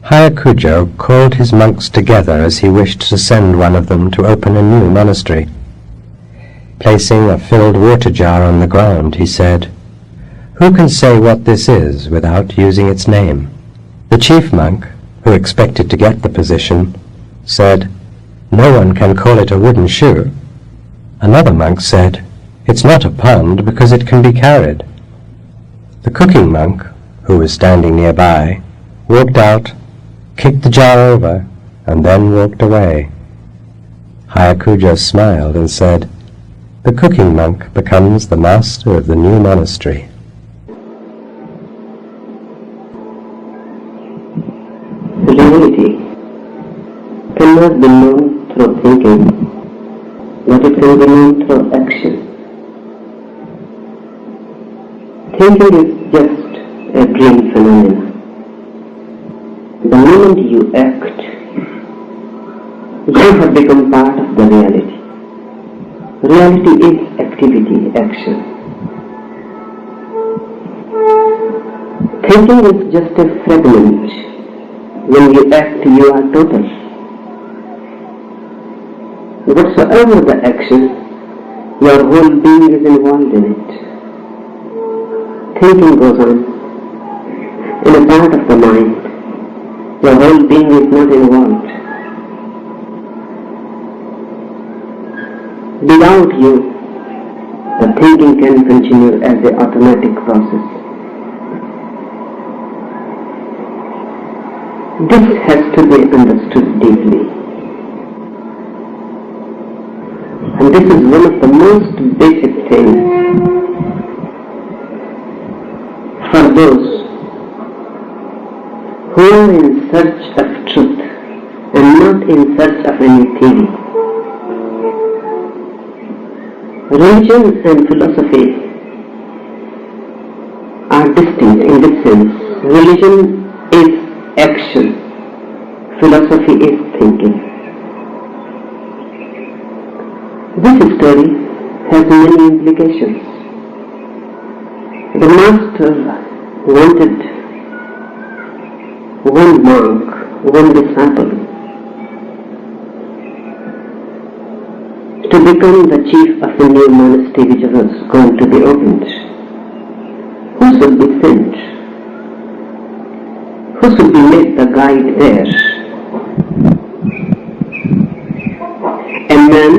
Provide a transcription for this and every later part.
Hayakujo called his monks together as he wished to send one of them to open a new monastery. Placing a filled water jar on the ground, he said, "Who can say what this is without using its name?" The chief monk, who expected to get the position, said, "No one can call it a wooden shoe." Another monk said, "It's not a pond because it can be carried." The cooking monk, who was standing nearby, walked out, kicked the jar over, and then walked away. Hayakujo smiled and said, "The cooking monk becomes the master of the new monastery." Reality cannot be known through thinking, but it can be known through action. Thinking is just a dream phenomenon. The moment you act, you have become part of the reality. Reality is activity, action. Thinking is just a fragment. When you act, you are total. Whatsoever the action, your whole being is involved in it. Thinking goes on in a part of the mind. Your whole being is not involved. Without you, the thinking can continue as an automatic process. This has to be understood deeply. And this is one of the most basic things for those who are in search of truth and not in search of any theory. Religion and philosophy are distinct in this sense. Religion is action, philosophy is thinking. This story has many implications. The master wanted one monk, one disciple, to become the chief of a new monastery which was going to be opened. Who should be sent? Who should be made the guide there? A man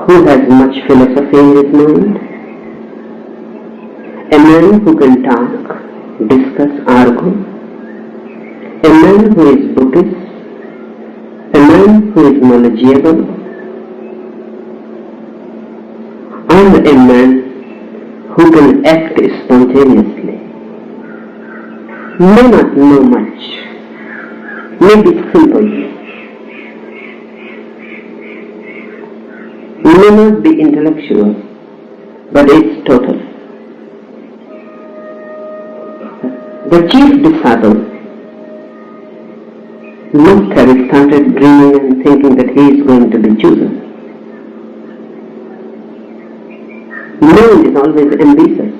who has much philosophy in his mind, a man who can talk, discuss, argue, a man who is Buddhist, a man who is knowledgeable, and a man who can act spontaneously. May not know much, may be simple, may not be intellectual, but is total. The chief disciple must have started dreaming and thinking that he is going to be chosen. Man is always ambitious.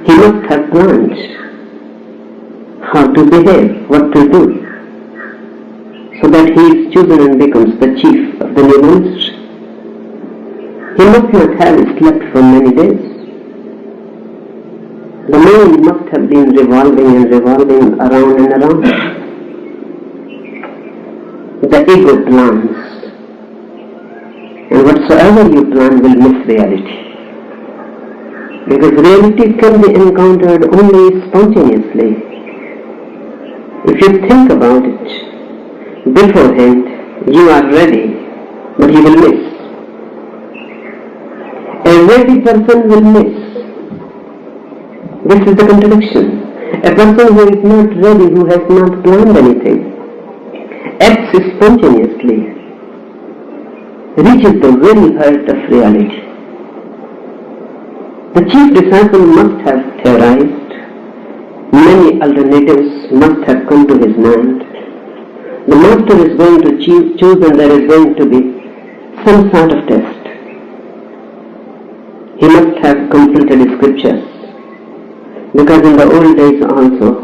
He must have planned how to behave, what to do, so that he is chosen and becomes the chief of the new monastery. He must not have slept for many days. The mind must have been revolving and revolving around and around. The ego plans, and whatsoever you plan will miss reality. Because reality can be encountered only spontaneously. If you think about it beforehand, you are ready, but you will miss. A ready person will miss. This is the contradiction. A person who is not ready, who has not planned anything, acts spontaneously, reaches the very heart of reality. The chief disciple must have theorized, many alternatives must have come to his mind. The master is going to choose and there is going to be some sort of test. He must have completed scriptures. Because in the old days also,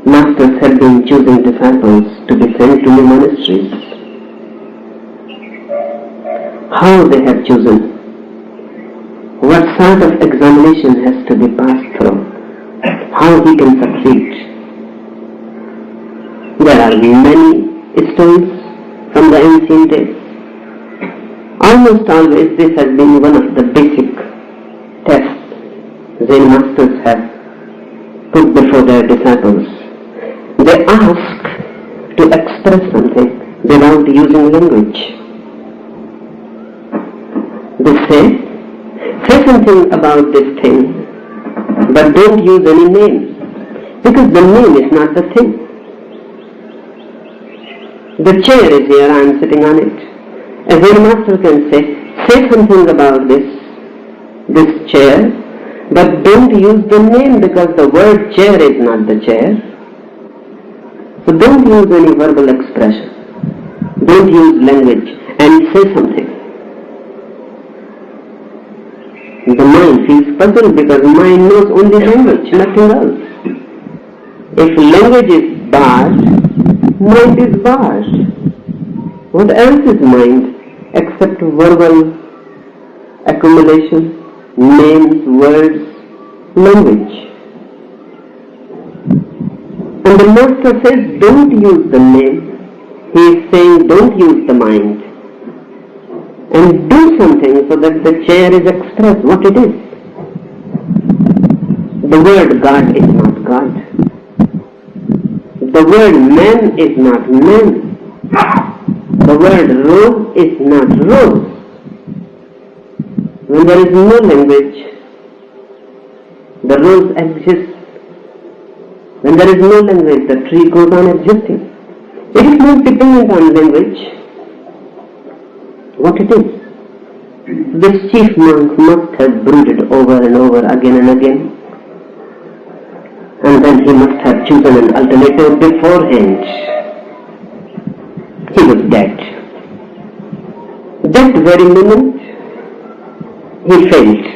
masters had been choosing disciples to be sent to new monasteries. How they have chosen? What sort of examination has to be passed through? How he can succeed? There are many stories from the ancient days. Almost always this has been one of the basic tests Zen masters have put before their disciples. They ask to express something without using language. They say something about this thing, but don't use any name, because the name is not the thing. The chair is here, I am sitting on it. A Zen master can say something about this chair, but don't use the name, because the word chair is not the chair. So don't use any verbal expression. Don't use language and say something. The mind feels puzzled because mind knows only language, nothing else. If language is barred, mind is barred. What else is mind except verbal accumulation, names, words, language? And the master says, don't use the name. He is saying, don't use the mind. And do something so that the chair is expressed what it is. The word God is not God. The word man is not man. The word rose is not rose. When there is no language, the rose exists. When there is no language, the tree goes on existing. It is not dependent on language. What it is? This chief monk must have brooded over and over again and again. And then he must have chosen an alternative beforehand. He was dead. That very moment, he failed.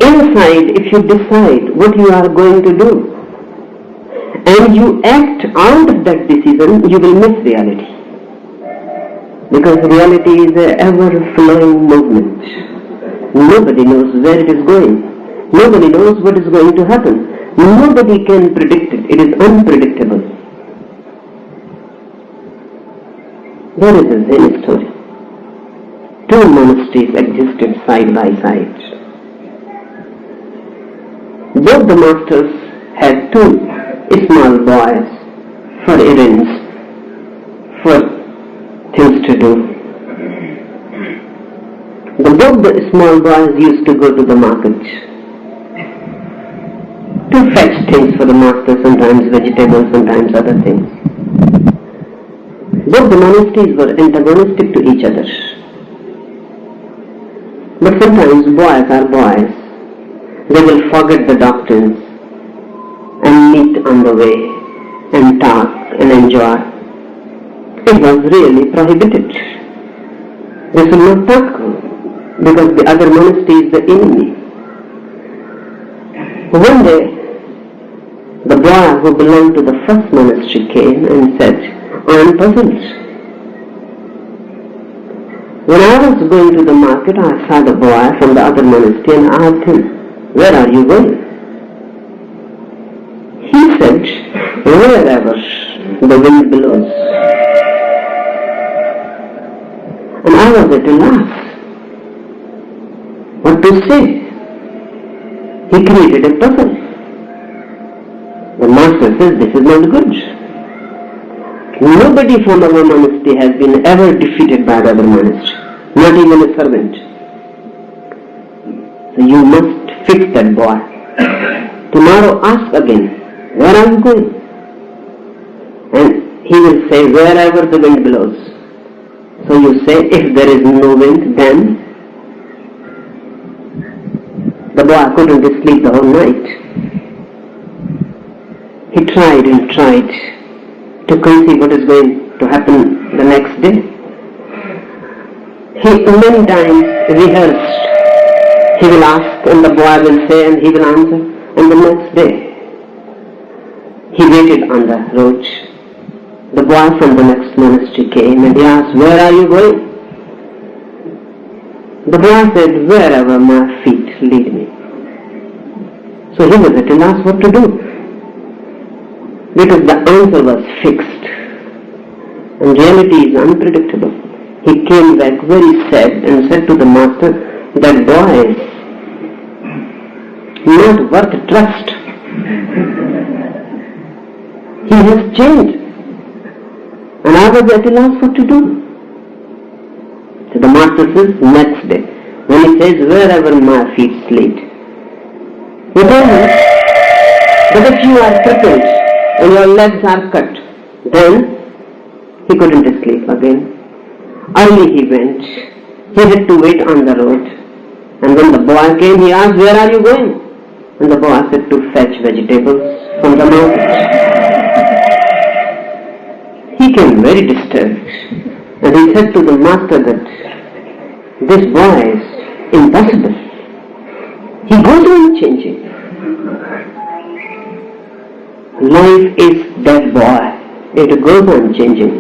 Inside, if you decide what you are going to do, and you act out of that decision, you will miss reality. Because reality is an ever-flowing movement. Nobody knows where it is going. Nobody knows what is going to happen. Nobody can predict it. It is unpredictable. There is a Zen story. Two monasteries existed side by side. Both the masters had two small boys for errands, for things to do. Both the small boys used to go to the market to fetch things for the master, sometimes vegetables, sometimes other things. Both the monasteries were antagonistic to each other. But sometimes boys are boys. They will forget the doctrines and meet on the way and talk and enjoy. It was really prohibited. They should not talk because the other monastery is the enemy. One day, the boy who belonged to the first monastery came and said, I am puzzled. When I was going to the market, I saw the boy from the other monastery and asked him, where are you going? He said, wherever the wind blows. And I was at a loss. What to say? He created a puzzle. The master says, this is not good. Nobody from our monastery has been ever defeated by the other monastery, not even a servant. So you must fix that boy. Tomorrow ask again, where are you going? And he will say, wherever the wind blows. So you say, if there is no wind, then the boy couldn't sleep the whole night. He tried and tried to conceive what is going to happen the next day. He many times rehearsed He will ask and the boy will say and he will answer. And the next day, he waited on the road. The boy from the next monastery came and he asked, "Where are you going?" The boy said, "Wherever my feet lead me." So he was at a loss what to do, because the answer was fixed and reality is unpredictable. He came back very sad and said to the master, "That boy is not worth trust. He has changed." And I was at a loss what to do. So the master says, next day, when he says, "Wherever my feet lead," you tell me that if you are crippled and your legs are cut, then he couldn't sleep again. Early he went. He had to wait on the road. And when the boy came, he asked, "Where are you going?" And the boy said, "To fetch vegetables from the mountains." He came very disturbed. And he said to the master that this boy is impossible. He goes on changing. Life is that boy. It goes on changing.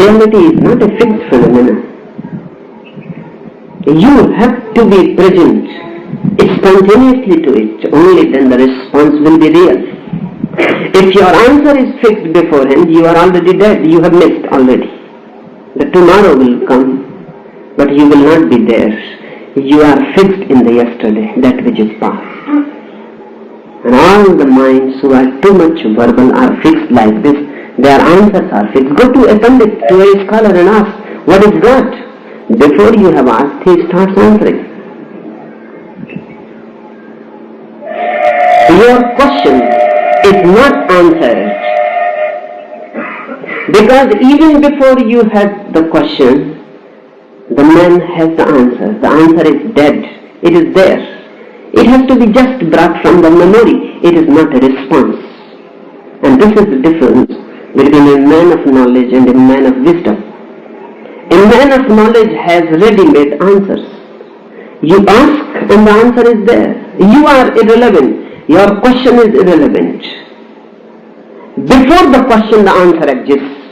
Reality is not a fixed phenomenon. You have to be present spontaneously to it. Only then the response will be real. If your answer is fixed beforehand, you are already dead. You have missed already. The tomorrow will come, but you will not be there. You are fixed in the yesterday, that which is past. And all the minds who are too much verbal are fixed like this. Their answers are fixed. Go to a pandit, to a scholar and ask, "What is God?" Before you have asked, he starts answering. Your question is not answered, because even before you had the question, the man has the answer. The answer is dead. It is there. It has to be just brought from the memory. It is not a response. And this is the difference between a man of knowledge and a man of wisdom. A man of knowledge has ready-made answers. You ask and the answer is there. You are irrelevant. Your question is irrelevant. Before the question, the answer exists.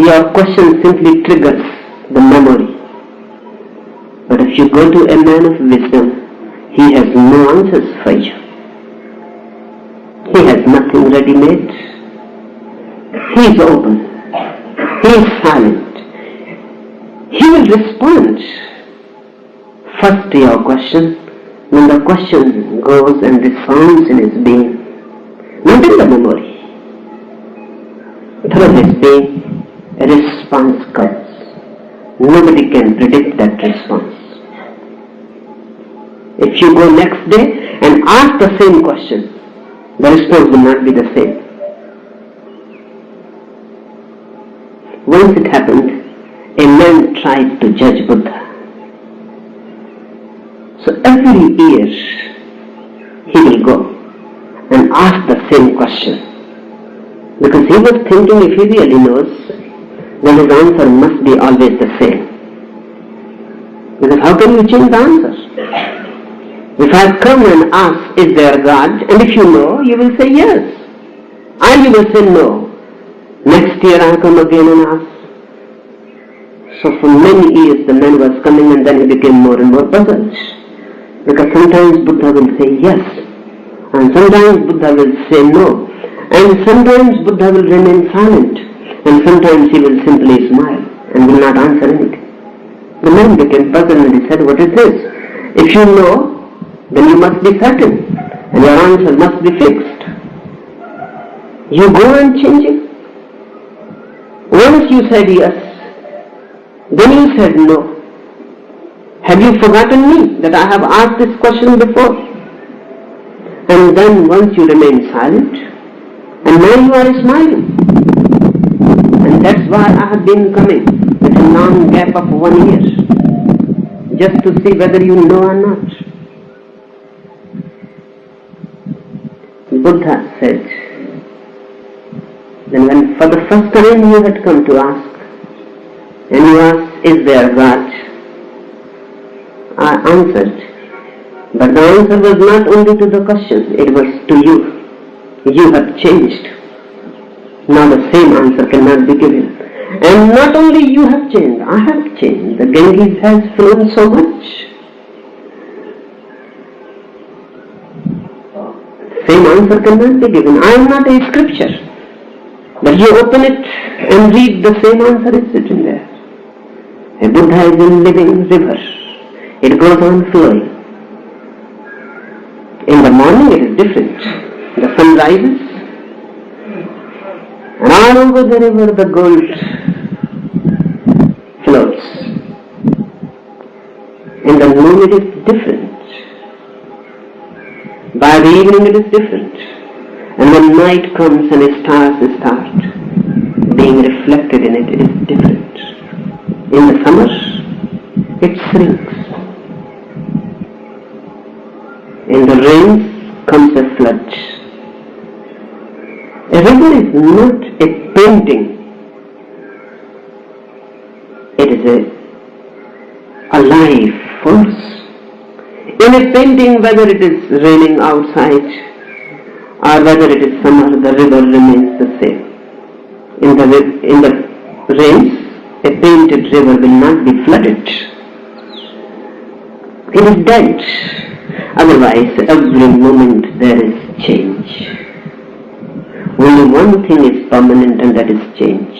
Your question simply triggers the memory. But if you go to a man of wisdom, he has no answers for you. He has nothing ready-made. He is open. He is silent. He will respond first to your question when the question goes and resounds in his being, not in the memory. Through his being, a response comes. Nobody can predict that response. If you go next day and ask the same question, the response will not be the same. Once it happened, a man tried to judge Buddha. So every year he will go and ask the same question, because he was thinking if he really knows, then his answer must be always the same. Because how can you change the answer? If I come and ask, "Is there God?" and if you know, you will say yes. Or you will say no. Next year I come again and ask. So for many years the man was coming and then he became more and more puzzled. Because sometimes Buddha will say yes, and sometimes Buddha will say no, and sometimes Buddha will remain silent, and sometimes he will simply smile and will not answer anything. The man became puzzled and he said, "What is this? If you know, then you must be certain, and your answer must be fixed. You go on changing. Once you said yes, then you said no. Have you forgotten me, that I have asked this question before?" And then once you remain silent, and now you are smiling. And that's why I have been coming with a long gap of 1 year, just to see whether you know or not. Buddha said, then when for the first time you had come to ask, and you asked, "Is there God?" answered. But the answer was not only to the question, it was to you. You have changed. Now the same answer cannot be given. And not only you have changed, I have changed. The Ganges has flown so much. Same answer cannot be given. I am not a scripture. But you open it and read, the same answer is written there. A Buddha is a living river. It goes on flowing. In the morning it is different. The sun rises, and all over the river the gold floats. In the noon it is different. By the evening it is different. And when night comes and stars start being reflected in it, it is different. In the summer, it shrinks. In the rains comes a flood. A river is not a painting. It is a life force. In a painting, whether it is raining outside or whether it is summer, the river remains the same. In the rains, a painted river will not be flooded. It is dead. Otherwise, every moment there is change. Only one thing is permanent, and that is change.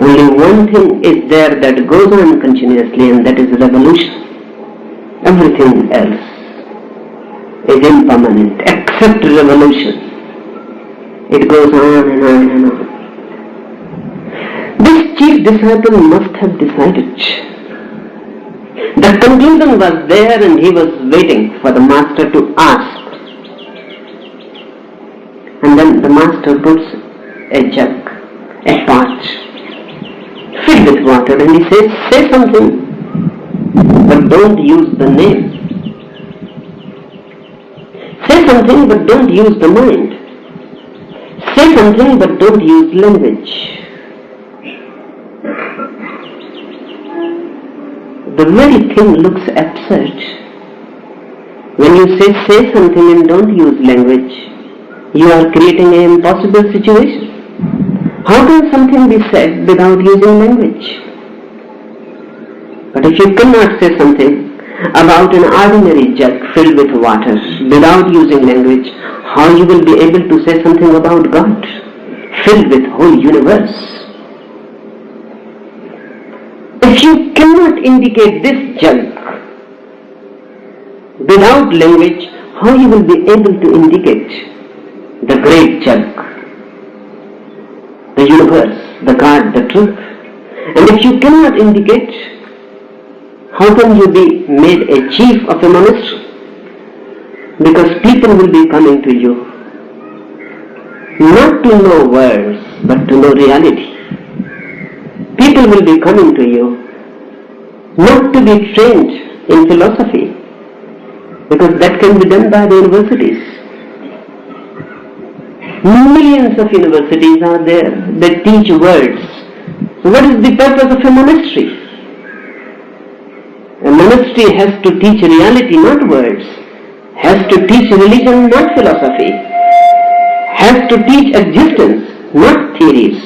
Only one thing is there that goes on continuously, and that is revolution. Everything else is impermanent except revolution. It goes on and on and on. This chief disciple must have decided. The conclusion was there, and he was waiting for the master to ask. And then the master puts a jug, a pot, filled with water, and he says, say something, but don't use the name. Say something, but don't use the mind. Say something, but don't use language. The very thing looks absurd. When you say something and don't use language, you are creating an impossible situation. How can something be said without using language? But if you cannot say something about an ordinary jug filled with water without using language, how you will be able to say something about God filled with whole universe? If you cannot indicate this jug without language, how you will be able to indicate the great jug, the universe, the God, the truth? And if you cannot indicate, how can you be made a chief of a monastery? Because people will be coming to you not to know words, but to know reality. People will be coming to you not to be trained in philosophy, because that can be done by the universities. Millions of universities are there that teach words. So what is the purpose of a monastery? A monastery has to teach reality, not words. Has to teach religion, not philosophy. Has to teach existence, not theories.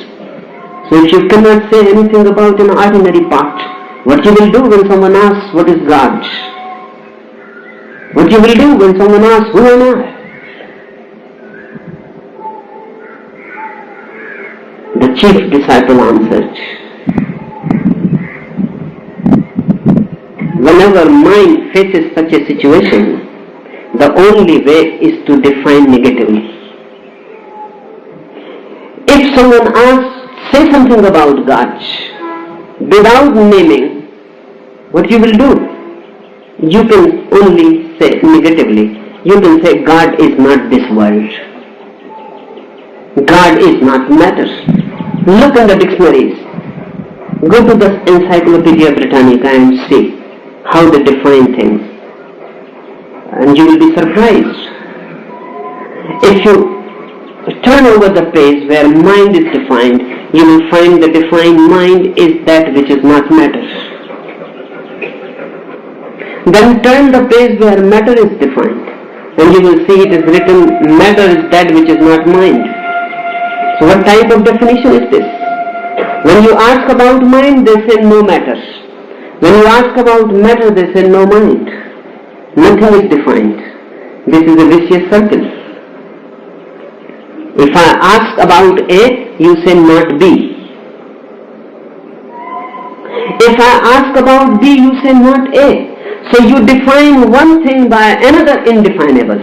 So if you cannot say anything about an ordinary pot, what you will do when someone asks what is God? What you will do when someone asks who am I? The chief disciple answered, whenever mind faces such a situation, the only way is to define negatively. If someone asks, say something about God, without naming, what you will do? You can only say negatively. You can say God is not this world. God is not matter. Look in the dictionaries. Go to the Encyclopedia Britannica and see how they define things. And you will be surprised. If you turn over the page where mind is defined, you will find the defined mind is that which is not matter. Then turn the page where matter is defined, and you will see it is written, matter is that which is not mind. So what type of definition is this? When you ask about mind, they say no matter. When you ask about matter, they say no mind. Nothing is defined. This is a vicious circle. If I ask about A, you say not B. If I ask about B, you say not A. So you define one thing by another indefinable.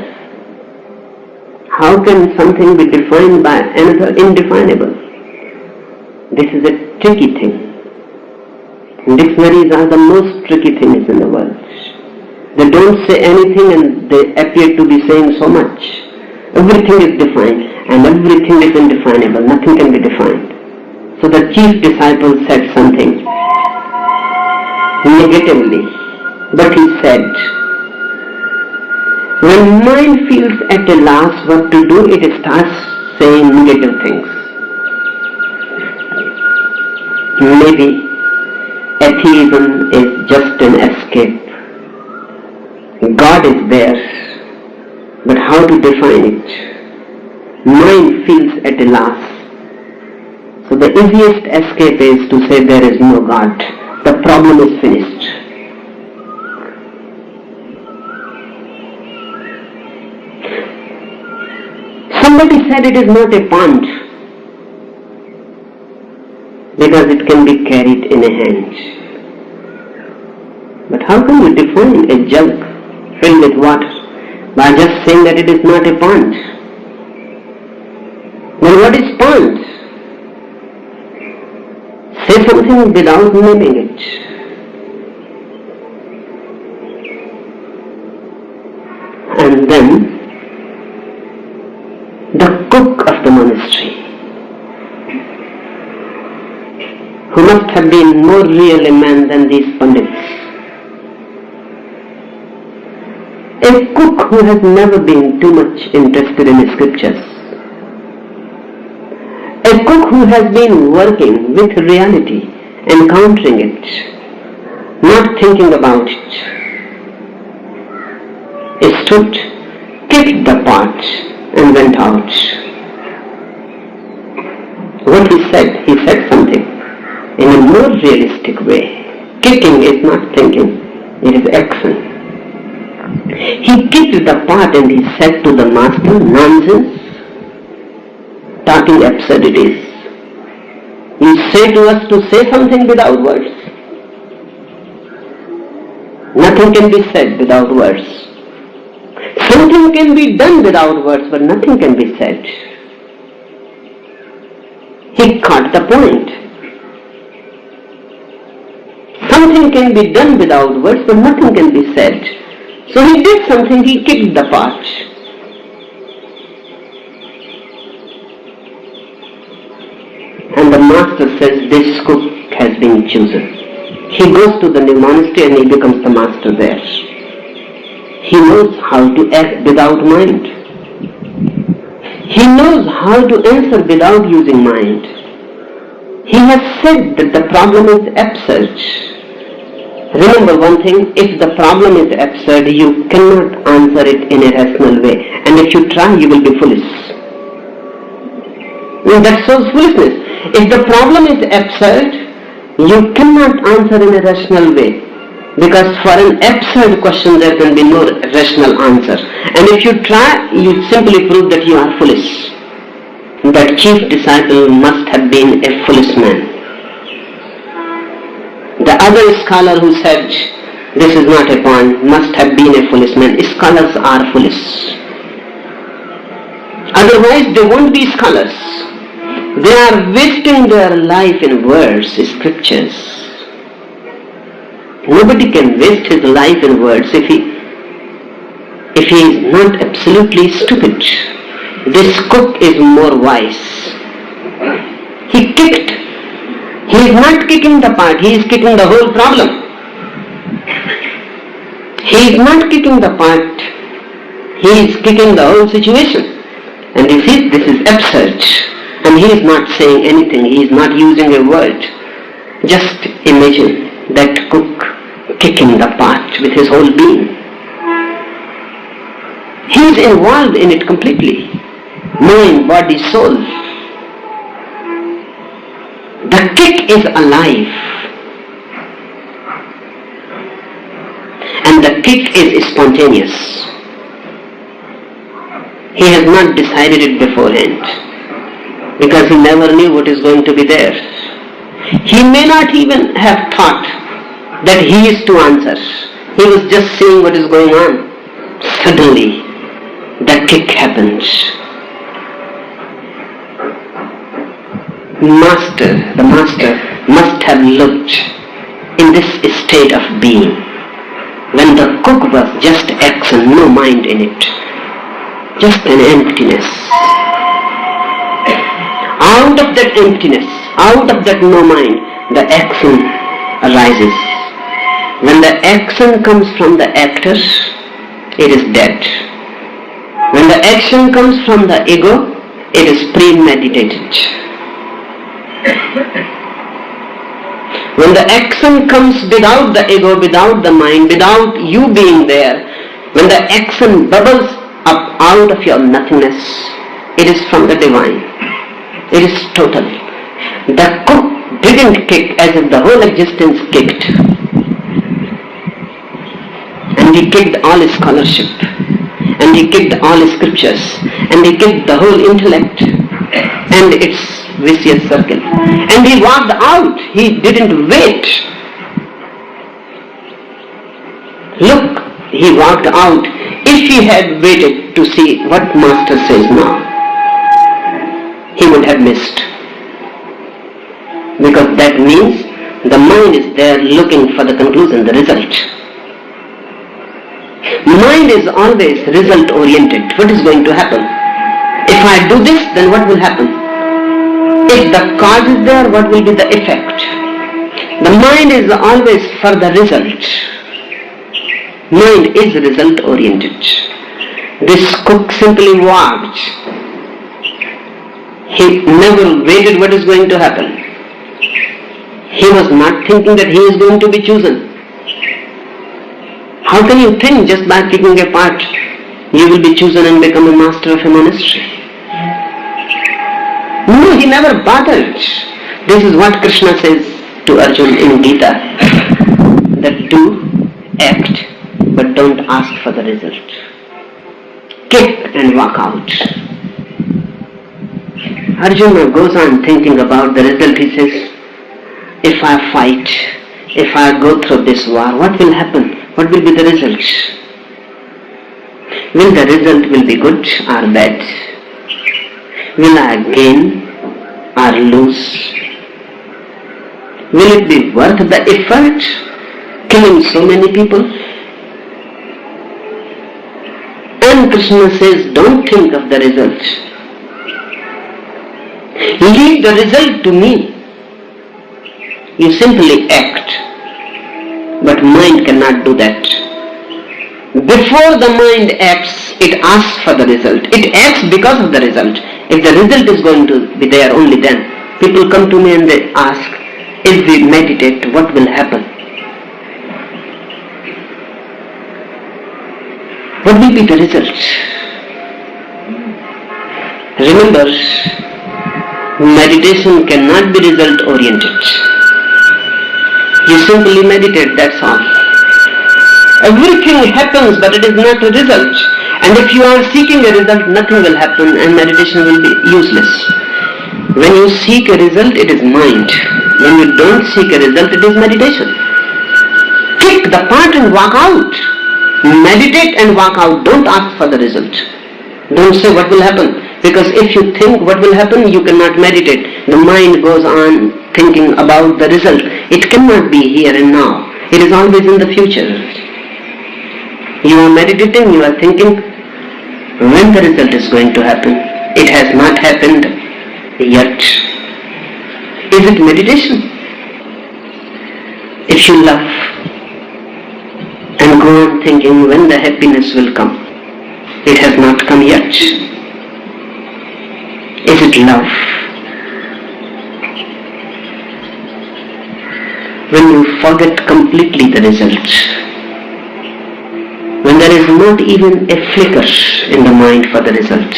How can something be defined by another indefinable? This is a tricky thing. Dictionaries are the most tricky things in the world. They don't say anything and they appear to be saying so much. Everything is defined and everything is indefinable. Nothing can be defined. So the chief disciple said something negatively, but he said, when mind feels at a loss what to do, it starts saying negative things. Maybe atheism is just an escape. God is there, but how to define it? Mind feels at a loss. So the easiest escape is to say there is no God. The problem is finished. Somebody said it is not a pond because it can be carried in a hand. But how can you define a jug filled with water by just saying that it is not a pond? Then what is pond? Say something without naming it. And then the cook of the monastery, who must have been more real a man than these pundits, a cook who has never been too much interested in scriptures, a cook who has been working with reality, encountering it, not thinking about it, stood, kicked the pot and went out. What he said something in a more realistic way. Kicking is not thinking, it is action. He kicked the pot and he said to the master, nonsense, talking absurdities. You say to us to say something without words. Nothing can be said without words. Something can be done without words, but nothing can be said. He caught the point. Something can be done without words, but nothing can be said. So he did something, he kicked the pot. And the master says, this cook has been chosen. He goes to the new monastery and he becomes the master there. He knows how to act without mind. He knows how to answer without using mind. He has said that the problem is absurd. Remember one thing, if the problem is absurd, you cannot answer it in a rational way. And if you try, you will be foolish. That shows foolishness. If the problem is absurd, you cannot answer in a rational way. Because for an absurd question, there can be no rational answer. And if you try, you simply prove that you are foolish. That chief disciple must have been a foolish man. The other scholar who said, this is not a pond, must have been a foolish man. Scholars are foolish. Otherwise, they won't be scholars. They are wasting their life in words, scriptures. Nobody can waste his life in words if he is not absolutely stupid. This cook is more wise. He kicked. He is not kicking the pot, he is kicking the whole problem. He is not kicking the pot, he is kicking the whole situation. And this is absurd. And he is not saying anything, he is not using a word. Just imagine that cook kicking the pot with his whole being. He is involved in it completely. Mind, body, soul. The kick is alive. And the kick is spontaneous. He has not decided it beforehand, because he never knew what is going to be there. He may not even have thought that he is to answer. He was just seeing what is going on. Suddenly, the kick happened. The master must have looked in this state of being, when the cook was just action, no mind in it, just an emptiness. Out of that emptiness, out of that no mind, the action arises. When the action comes from the actor, it is dead. When the action comes from the ego, it is premeditated. When the action comes without the ego, without the mind, without you being there, when the action bubbles up out of your nothingness, it is from the divine. It is total. The cook didn't kick as if the whole existence kicked. And he kicked all his scholarship, and he kicked all his scriptures, and he kicked the whole intellect and its vicious circle. And he walked out. He didn't wait. Look, he walked out. If he had waited to see what Master says now, he would have missed. Because that means the mind is there looking for the conclusion, the result. Mind is always result oriented. What is going to happen? If I do this, then what will happen? If the cause is there, what will be the effect? The mind is always for the result. Mind is result oriented. This cook simply walked. He never waited what is going to happen. He was not thinking that he is going to be chosen. How can you think just by picking a part you will be chosen and become a master of a monastery? No, he never bothered. This is what Krishna says to Arjuna in Gita, that do, act, but don't ask for the result. Kick and walk out. Arjuna goes on thinking about the result. He says, if I fight, if I go through this war, what will happen? What will be the result? Will the result will be good or bad? Will I gain or lose? Will it be worth the effort, killing so many people? And Krishna says, don't think of the result. Leave the result to me. You simply act. But mind cannot do that. Before the mind acts, it asks for the result. It acts because of the result. If the result is going to be there, only then. People come to me and they ask, if we meditate, what will happen? What will be the result? Remember, meditation cannot be result oriented. You simply meditate, that's all. Everything happens, but it is not a result. And if you are seeking a result, nothing will happen and meditation will be useless. When you seek a result, it is mind. When you don't seek a result, it is meditation. Kick the part and walk out. Meditate and walk out. Don't ask for the result. Don't say what will happen. Because if you think what will happen, you cannot meditate. The mind goes on thinking about the result. It cannot be here and now. It is always in the future. You are meditating, you are thinking when the result is going to happen. It has not happened yet. Is it meditation? If you love and go on thinking when the happiness will come, it has not come yet. Is it love? when you forget completely the result, when there is not even a flicker in the mind for the result,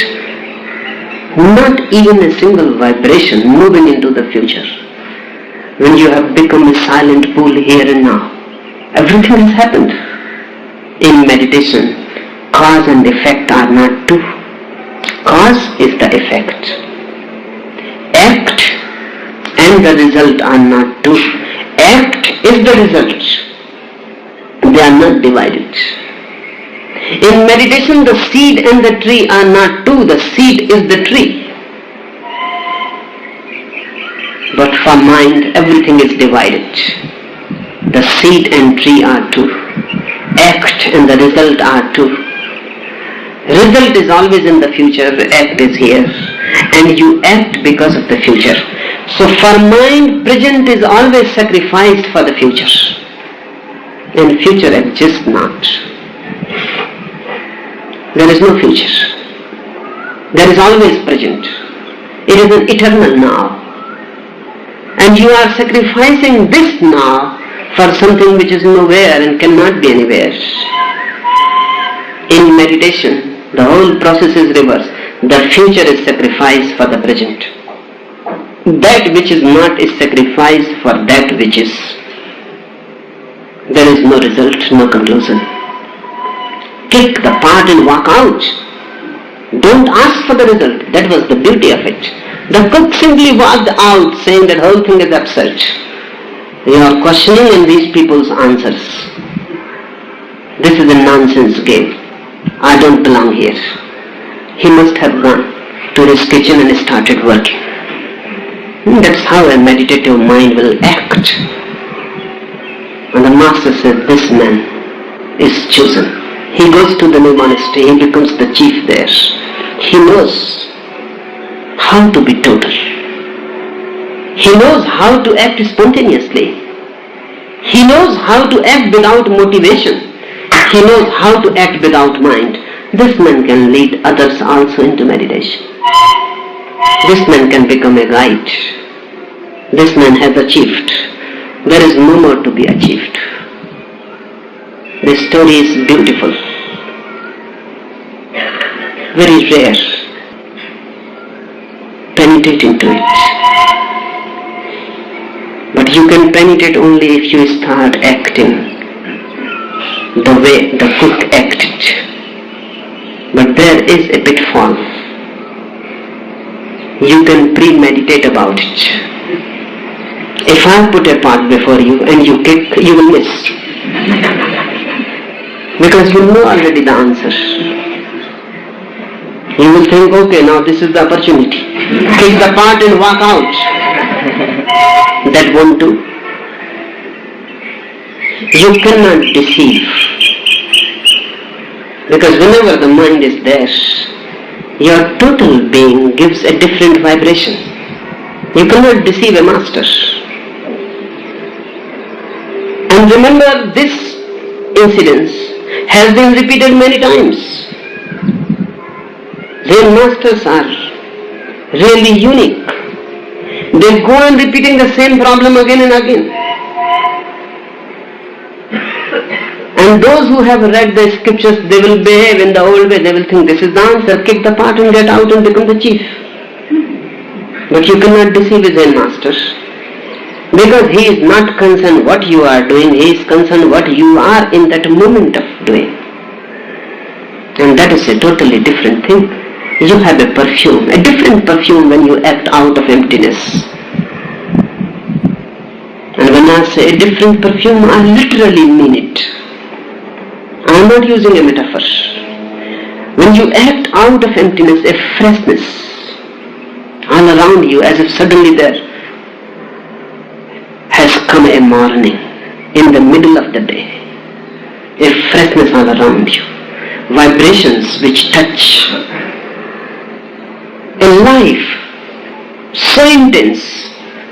not even a single vibration moving into the future, when you have become a silent pool here and now, everything has happened. In meditation, cause and effect are not two. Cause is the effect. Act and the result are not two. Act is the result. They are not divided. In meditation, the seed and the tree are not two. The seed is the tree. But for mind, everything is divided. The seed and tree are two. Act and the result are two. Result is always in the future, act is here. And you act because of the future. So for mind, present is always sacrificed for the future. And future exists not. There is no future. There is always present. It is an eternal now. And you are sacrificing this now for something which is nowhere and cannot be anywhere. In meditation, the whole process is reversed. The future is sacrificed for the present. That which is not is sacrificed for that which is. There is no result, no conclusion. Kick the part and walk out. Don't ask for the result. That was the beauty of it. The cook simply walked out saying that whole thing is absurd. You are questioning in these people's answers. This is a nonsense game. I don't belong here. He must have gone to his kitchen and started working. That's how a meditative mind will act. And the master said, this man is chosen. He goes to the new monastery, he becomes the chief there. He knows how to be total. He knows how to act spontaneously. He knows how to act without motivation. He knows how to act without mind. This man can lead others also into meditation. This man can become a guide. This man has achieved. There is no more to be achieved. The story is beautiful, very rare. Penetrate into it. But you can penetrate only if you start acting the way the cook acted. But there is a pitfall. You can premeditate about it. If I put a path before you and you kick, you will miss. Because you know already the answer. You will think, okay, now this is the opportunity. Kick the path and walk out. That won't do. You cannot deceive. Because whenever the mind is there, your total being gives a different vibration. You cannot deceive a master. And remember, this incident has been repeated many times. Their masters are really unique. They go on repeating the same problem again and again. And those who have read the scriptures, they will behave in the old way. They will think this is the answer, kick the part and get out and become the chief. But you cannot deceive his own master. Because he is not concerned what you are doing, he is concerned what you are in that moment of doing. And that is a totally different thing. You have a perfume, a different perfume when you act out of emptiness. And when I say a different perfume, I literally mean it. I am not using a metaphor. When you act out of emptiness, a freshness all around you, as if suddenly there has come a morning in the middle of the day. A freshness all around you. Vibrations which touch. A life so intense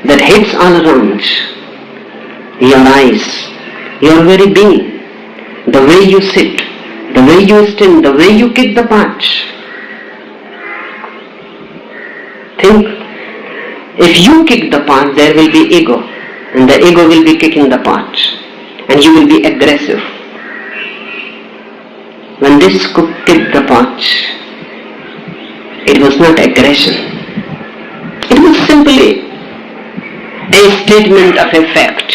that hits all around. Your eyes, your very being, the way you sit, the way you stand, the way you kick the part. Think, if you kick the part, there will be ego. and the ego will be kicking the pot, and you will be aggressive. When this cook kicked the pot, it was not aggression. It was simply a statement of a fact.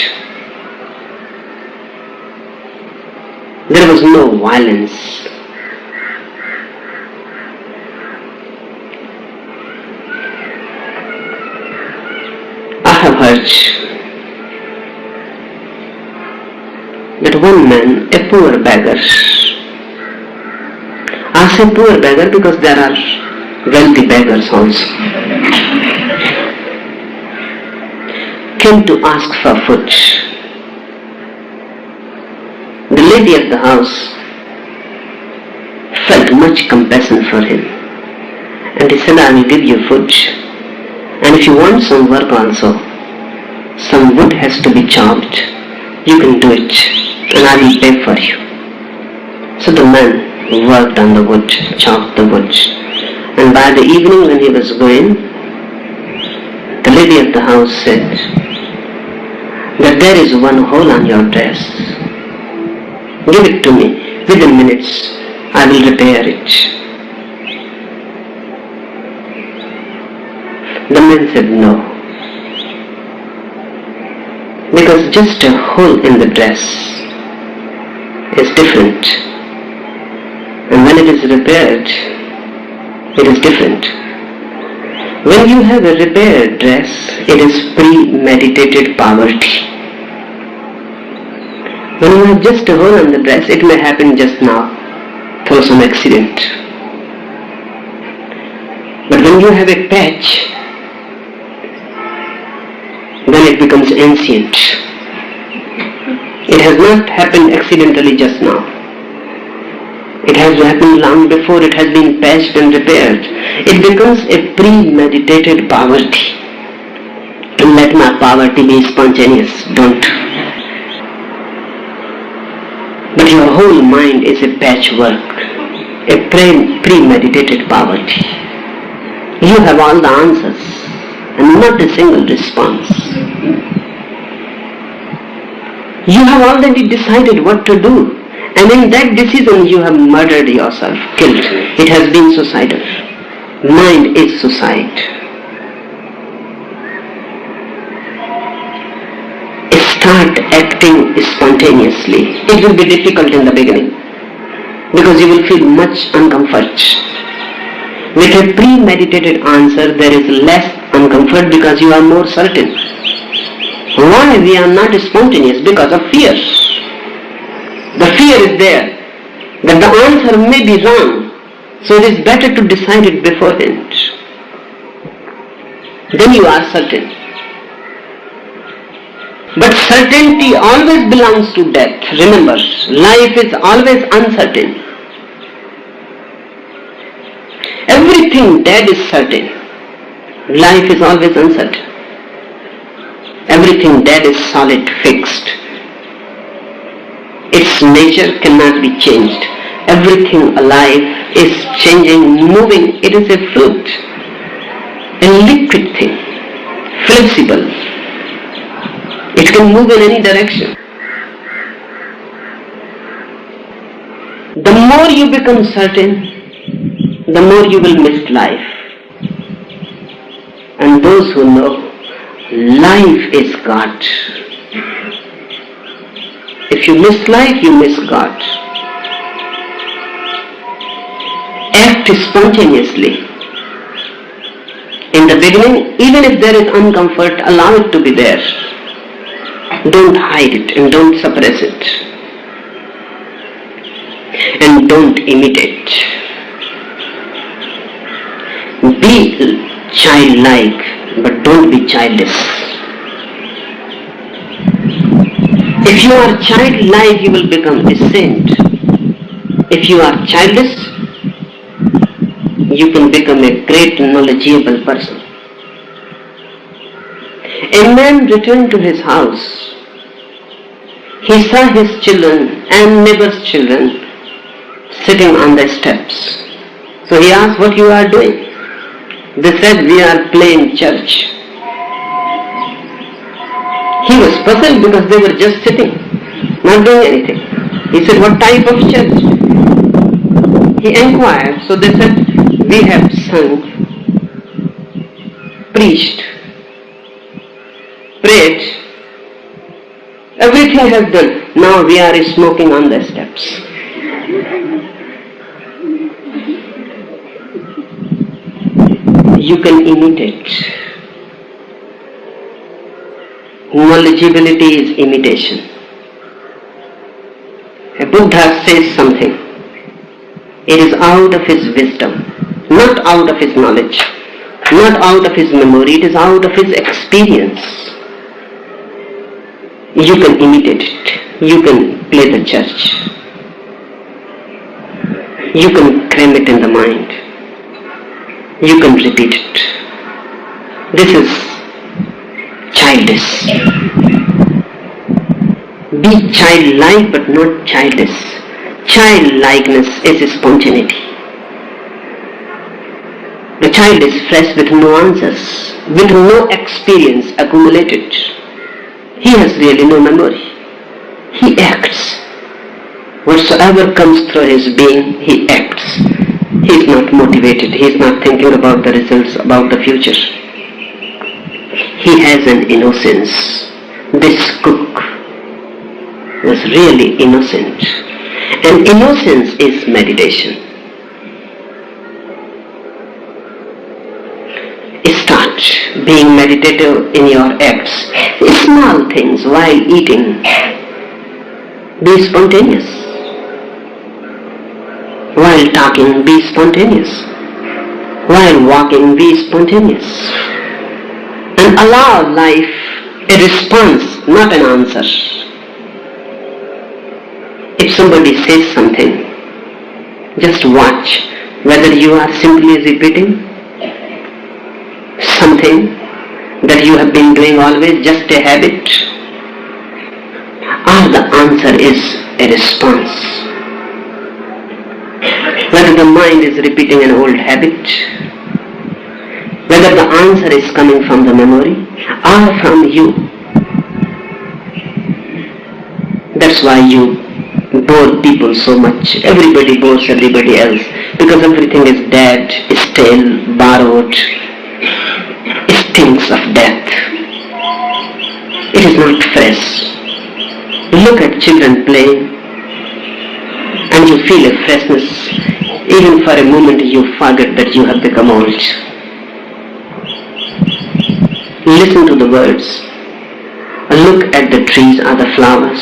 There was no violence. I have heard that one man, a poor beggar, I say poor beggar because there are wealthy beggars also, came to ask for food. The lady of the house felt much compassion for him, and he said, I will give you food, and if you want some work also, some wood has to be chopped, you can do it, and I will pay for you. So the man worked on the wood, chopped the wood, and by the evening when he was going, the lady of the house said that there is one hole on your dress. Give it to me. Within minutes, I will repair it. The man said no, because just a hole in the dress is different, and when it is repaired, it is different. When you have a repaired dress, it is premeditated poverty. When you have just a hole in the dress, it may happen just now through some accident. But when you have a patch, then it becomes ancient. It has not happened accidentally just now. It has happened long before it has been patched and repaired. It becomes a premeditated poverty. Don't let my poverty be spontaneous. Don't. But your whole mind is a patchwork, a premeditated poverty. You have all the answers and not a single response. You have already decided what to do, and in that decision you have murdered yourself, killed. It has been suicidal. Mind is suicide. Start acting spontaneously. It will be difficult in the beginning because you will feel much uncomfort. With a premeditated answer, there is less uncomfort because you are more certain. Why we are not spontaneous? Because of fear. The fear is there that the answer may be wrong, so it is better to decide it beforehand. Then you are certain. But certainty always belongs to death. Remember, life is always uncertain. Everything dead is certain. Life is always uncertain. Everything dead is solid, fixed. Its nature cannot be changed. Everything alive is changing, moving. It is a fluid, a liquid thing, flexible. It can move in any direction. The more you become certain, the more you will miss life. And those who know, life is God. If you miss life, you miss God. Act spontaneously. In the beginning, even if there is uncomfort, allow it to be there. Don't hide it and don't suppress it. And don't imitate. Be childlike, but don't be childish. If you are childlike, you will become a saint. If you are childish, you can become a great knowledgeable person. A man returned to his house. He saw his children and neighbors' children sitting on the steps. So he asked, what you are doing? They said, we are playing church. He was puzzled because they were just sitting, not doing anything. He said, what type of church? He inquired, so they said, we have sung, preached, prayed, everything has done. Now we are smoking on the steps. You can imitate. Knowledgeability is imitation. A Buddha says something. It is out of his wisdom, not out of his knowledge, not out of his memory, it is out of his experience. You can imitate it. You can play the church. You can cram it in the mind. You can repeat it. This is childish. Be childlike but not childish. Childlikeness is spontaneity. The child is fresh with no answers, with no experience accumulated. He has really no memory. He acts. Whatsoever comes through his being, he acts. He is not motivated. He is not thinking about the results, about the future. He has an innocence. This cook was really innocent. And innocence is meditation. Start being meditative in your acts. Small things while eating. Be spontaneous. While talking, be spontaneous. While walking, be spontaneous. And allow life a response, not an answer. If somebody says something, just watch whether you are simply repeating something that you have been doing always, just a habit, or the answer is a response. Whether the mind is repeating an old habit, whether the answer is coming from the memory or from you. That's why you bore people so much. Everybody bores everybody else because everything is dead, stale, borrowed. It stinks of death. It is not fresh. Look at children playing and you feel a freshness. Even for a moment you forget that you have become old. Listen to the birds. Look at the trees or the flowers.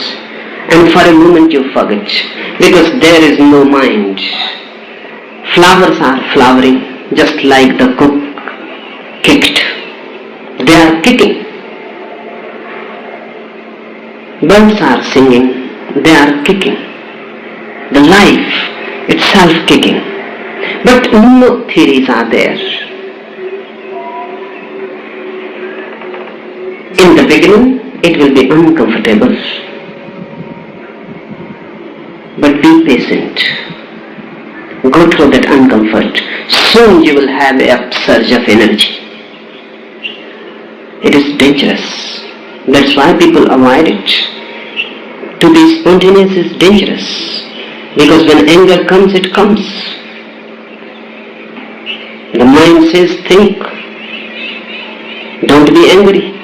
And for a moment you forget, because there is no mind. Flowers are flowering, just like the cook kicked. They are kicking. Birds are singing, they are kicking. The life itself kicking. But no theories are there. In the beginning, it will be uncomfortable. But be patient. Go through that uncomfort. Soon you will have an upsurge of energy. It is dangerous. That's why people avoid it. To be spontaneous is dangerous. Because when anger comes, it comes. The mind says, think. Don't be angry.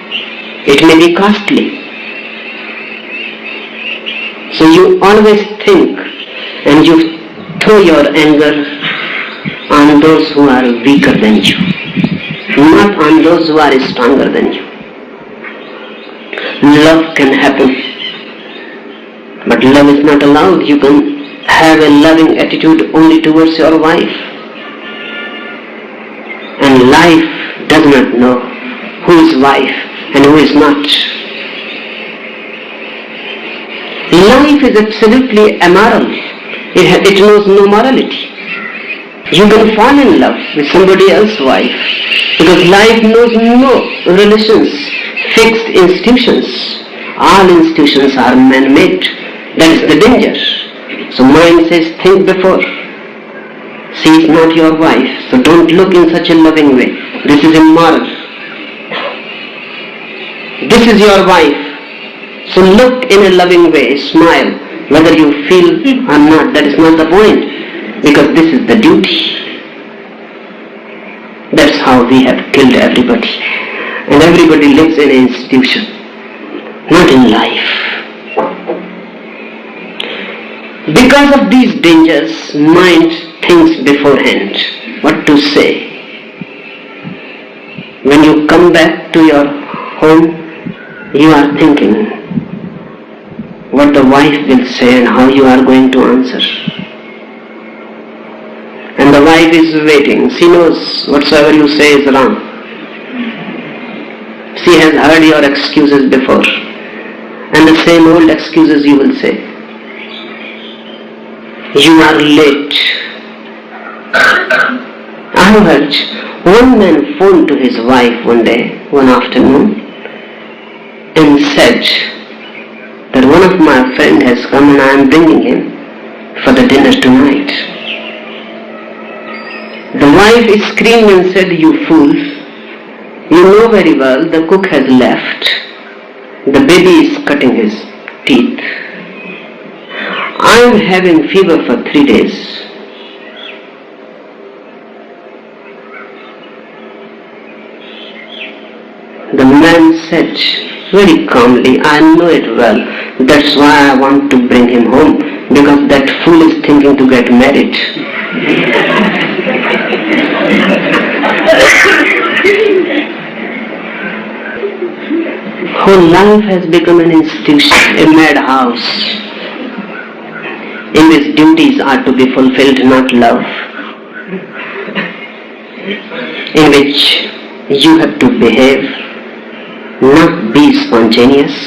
It may be costly. So you always think and you throw your anger on those who are weaker than you, not on those who are stronger than you. Love can happen, but love is not allowed. You can have a loving attitude only towards your wife. And life does not know who is wife and who is not. Life is absolutely immoral. It knows no morality. You can fall in love with somebody else's wife because life knows no relations, fixed institutions. All institutions are man-made. That is the danger. So mind says, think before. She is not your wife, so don't look in such a loving way. This is immoral. This is your wife. So look in a loving way, smile, whether you feel or not, that is not the point, because this is the duty. That's how we have killed everybody. And everybody lives in an institution, not in life. Because of these dangers, mind thinks beforehand what to say. When you come back to your home, you are thinking what the wife will say and how you are going to answer. And the wife is waiting. She knows whatsoever you say is wrong. She has heard your excuses before, and the same old excuses you will say. You are late. I heard one man phoned to his wife one afternoon, and said that one of my friends has come and I am bringing him for the dinner tonight. The wife screamed and said, "You fool, you know very well the cook has left. The baby is cutting his teeth. I am having fever for 3 days. The man said very calmly, "I know it well. That's why I want to bring him home, because that fool is thinking to get married." Whole life has become an institution, a madhouse, in which duties are to be fulfilled, not love, in which you have to behave, not be spontaneous,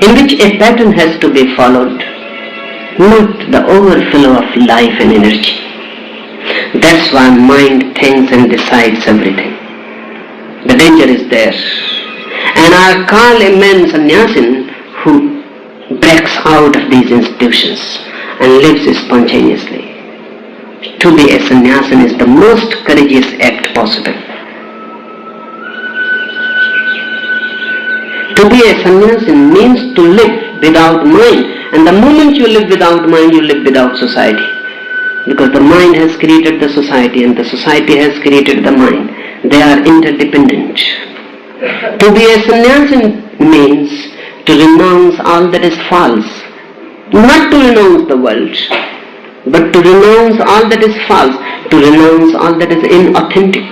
in which a pattern has to be followed, not the overflow of life and energy. That's why mind thinks and decides everything. The danger is there. And I call a man sannyasin who breaks out of these institutions and lives spontaneously. To be a sannyasin is the most courageous act possible. To be a sannyasin means to live without mind, and the moment you live without mind, you live without society. Because the mind has created the society and the society has created the mind. They are interdependent. To be a sannyasin means to renounce all that is false. Not to renounce the world, but to renounce all that is false, to renounce all that is inauthentic,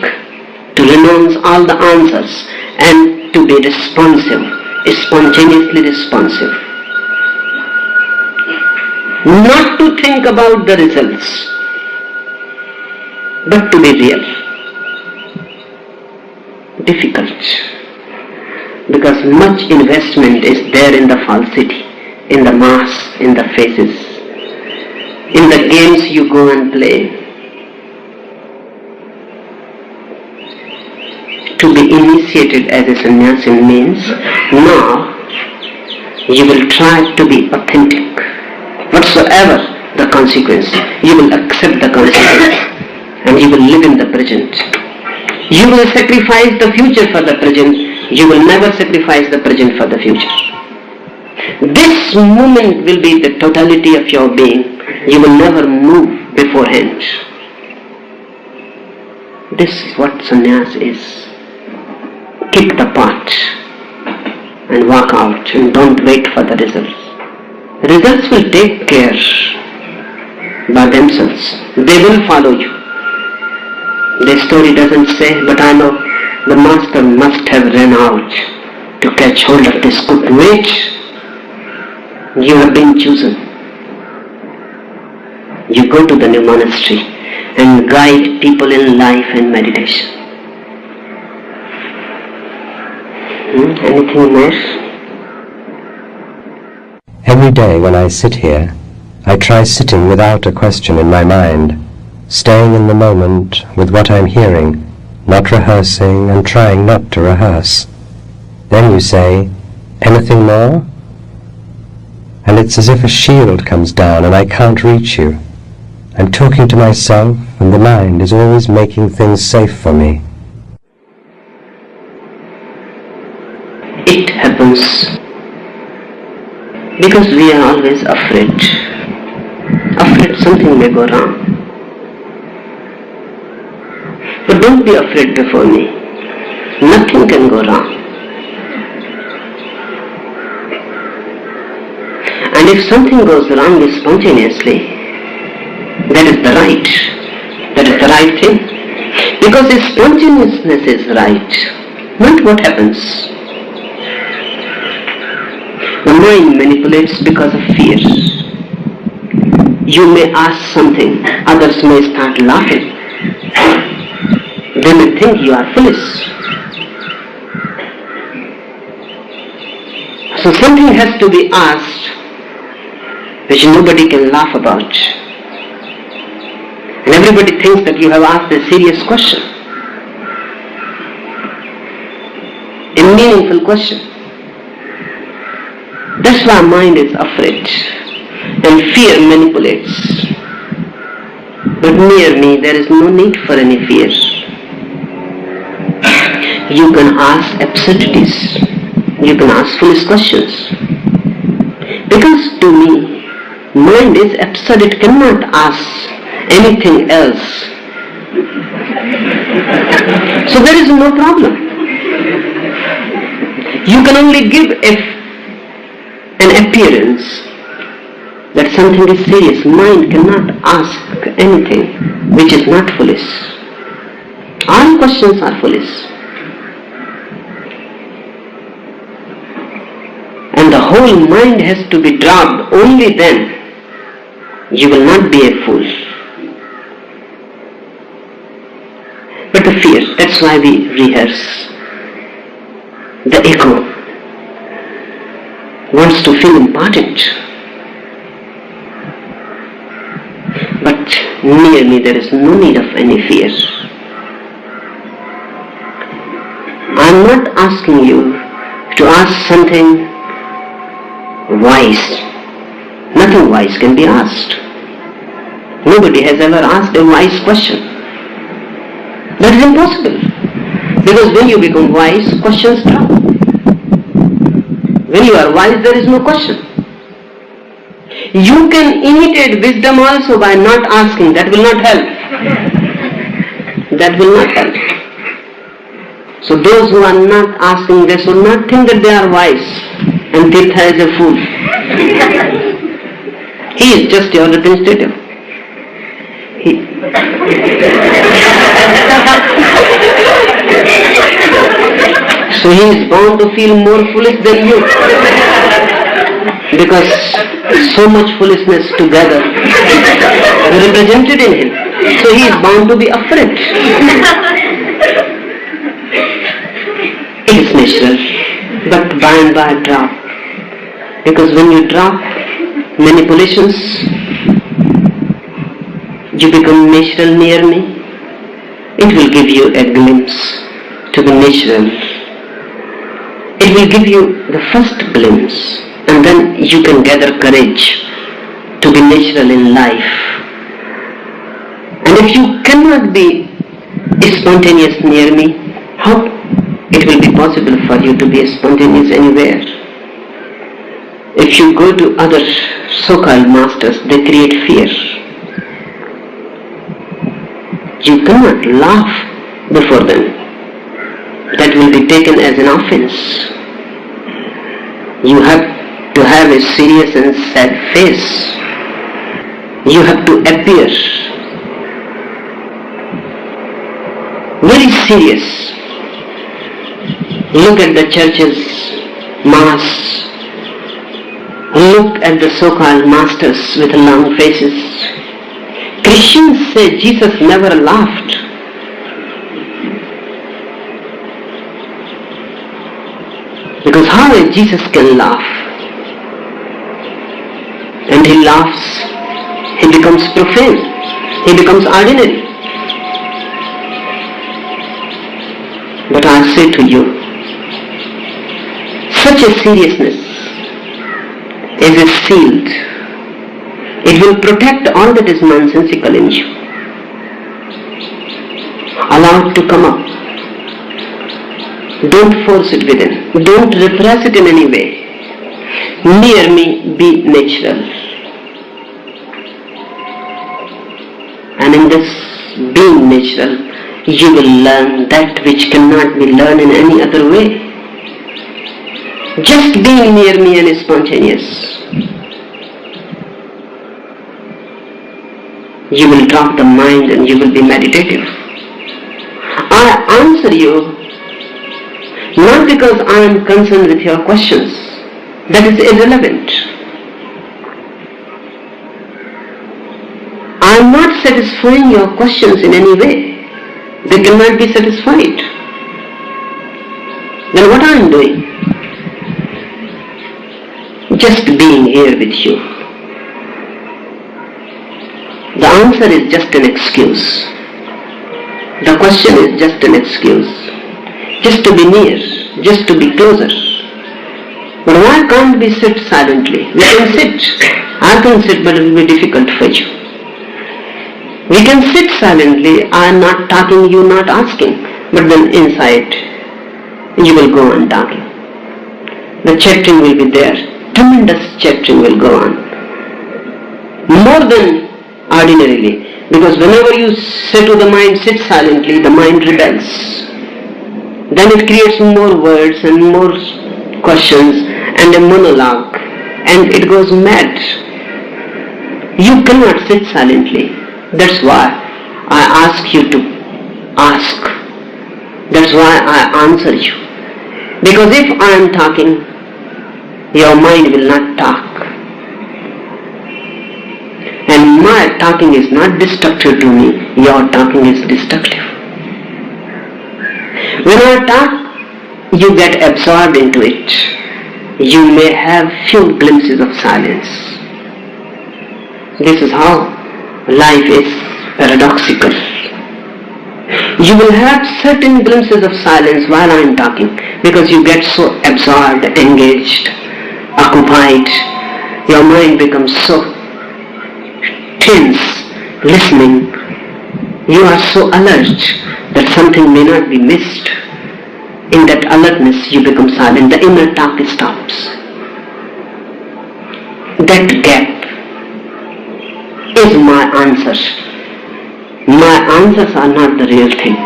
to renounce all the answers, and to be responsive, spontaneously responsive. Not to think about the results, but to be real. Difficult, because much investment is there in the falsity, in the mask, in the faces, in the games you go and play. To be initiated as a sannyasin means now you will try to be authentic. Whatsoever the consequence, you will accept the consequence and you will live in the present. You will sacrifice the future for the present. You will never sacrifice the present for the future. This moment will be the totality of your being. You will never move beforehand. This is what sannyas is. Kick the pot and walk out and don't wait for the results. The results will take care by themselves. They will follow you. The story doesn't say, but I know the master must have run out to catch hold of this cook. Wait, you have been chosen. You go to the new monastery and guide people in life and meditation. Anything more? Every day when I sit here, I try sitting without a question in my mind, staying in the moment with what I'm hearing, not rehearsing and trying not to rehearse. Then you say, "Anything more?" And it's as if a shield comes down and I can't reach you. I'm talking to myself and the mind is always making things safe for me. It happens Because we are always afraid. Afraid something may go wrong. But don't be afraid before me. Nothing can go wrong. And if something goes wrong spontaneously, that is the right. That is the right thing. Because the spontaneousness is right, not what happens. The mind manipulates because of fear. You may ask something, others may start laughing. They may think you are foolish. So something has to be asked which nobody can laugh about. And everybody thinks that you have asked a serious question. A meaningful question. That's why mind is afraid. And fear manipulates. But near me there is no need for any fear. You can ask absurdities. You can ask foolish questions. Because to me, mind is absurd. It cannot ask anything else. So there is no problem. You can only give an appearance that something is serious. Mind cannot ask anything which is not foolish. All questions are foolish. And the whole mind has to be dropped. Only then you will not be a fool. But the fear, that's why we rehearse. The ego wants to feel important. But near me there is no need of any fear. I am not asking you to ask something wise. Nothing wise can be asked. Nobody has ever asked a wise question. That is impossible. Because when you become wise, questions drop. When you are wise, there is no question. You can imitate wisdom also by not asking. That will not help. That will not help. So those who are not asking, they should not think that they are wise and Tirtha is a fool. He is just your representative. So he is bound to feel more foolish than you. Because so much foolishness together represented in him. So he is bound to be afraid. It is natural, but by and by drop. Because when you drop manipulations, you become natural near me. It will give you a glimpse to the natural. It will give you the first glimpse, and then you can gather courage to be natural in life. And if you cannot be spontaneous near me, how it will be possible for you to be spontaneous anywhere? If you go to other so-called masters, they create fear. You cannot laugh before them. That will be taken as an offense. You have to have a serious and sad face. You have to appear very serious. Look at the churches, mass. Look at the so-called masters with long faces. Christians say Jesus never laughed. Because how a Jesus can laugh? And he laughs, he becomes profane, he becomes ordinary. But I say to you, such a seriousness is a shield. It will protect all that is nonsensical in you. Allow it to come up. Don't force it within. Don't repress it in any way. near me, be natural. And in this being natural, you will learn that which cannot be learned in any other way. Just being near me and spontaneous. You will drop the mind and you will be meditative. I answer you not because I am concerned with your questions. That is irrelevant. I am not satisfying your questions in any way. They cannot be satisfied. Then what I am doing? Just being here with you. The answer is just an excuse. The question is just an excuse. Just to be near, just to be closer. But why can't we sit silently? We can sit. I can sit, but it will be difficult for you. We can sit silently. I am not talking, you not asking. But then inside, you will go on talking. The chattering will be there. Tremendous chattering will go on. More than ordinarily. Because whenever you say to the mind, sit silently, the mind rebels. Then it creates more words and more questions and a monologue. And it goes mad. You cannot sit silently. That's why I ask you to ask. That's why I answer you. Because if I am talking, your mind will not talk. And my talking is not destructive to me, your talking is destructive. When I talk, you get absorbed into it. You may have few glimpses of silence. This is how life is paradoxical. You will have certain glimpses of silence while I am talking because you get so absorbed, engaged, occupied. Your mind becomes so tense, listening. You are so alert that something may not be missed. In that alertness you become silent. The inner talk stops. That gap is my answer. My answers are not the real thing.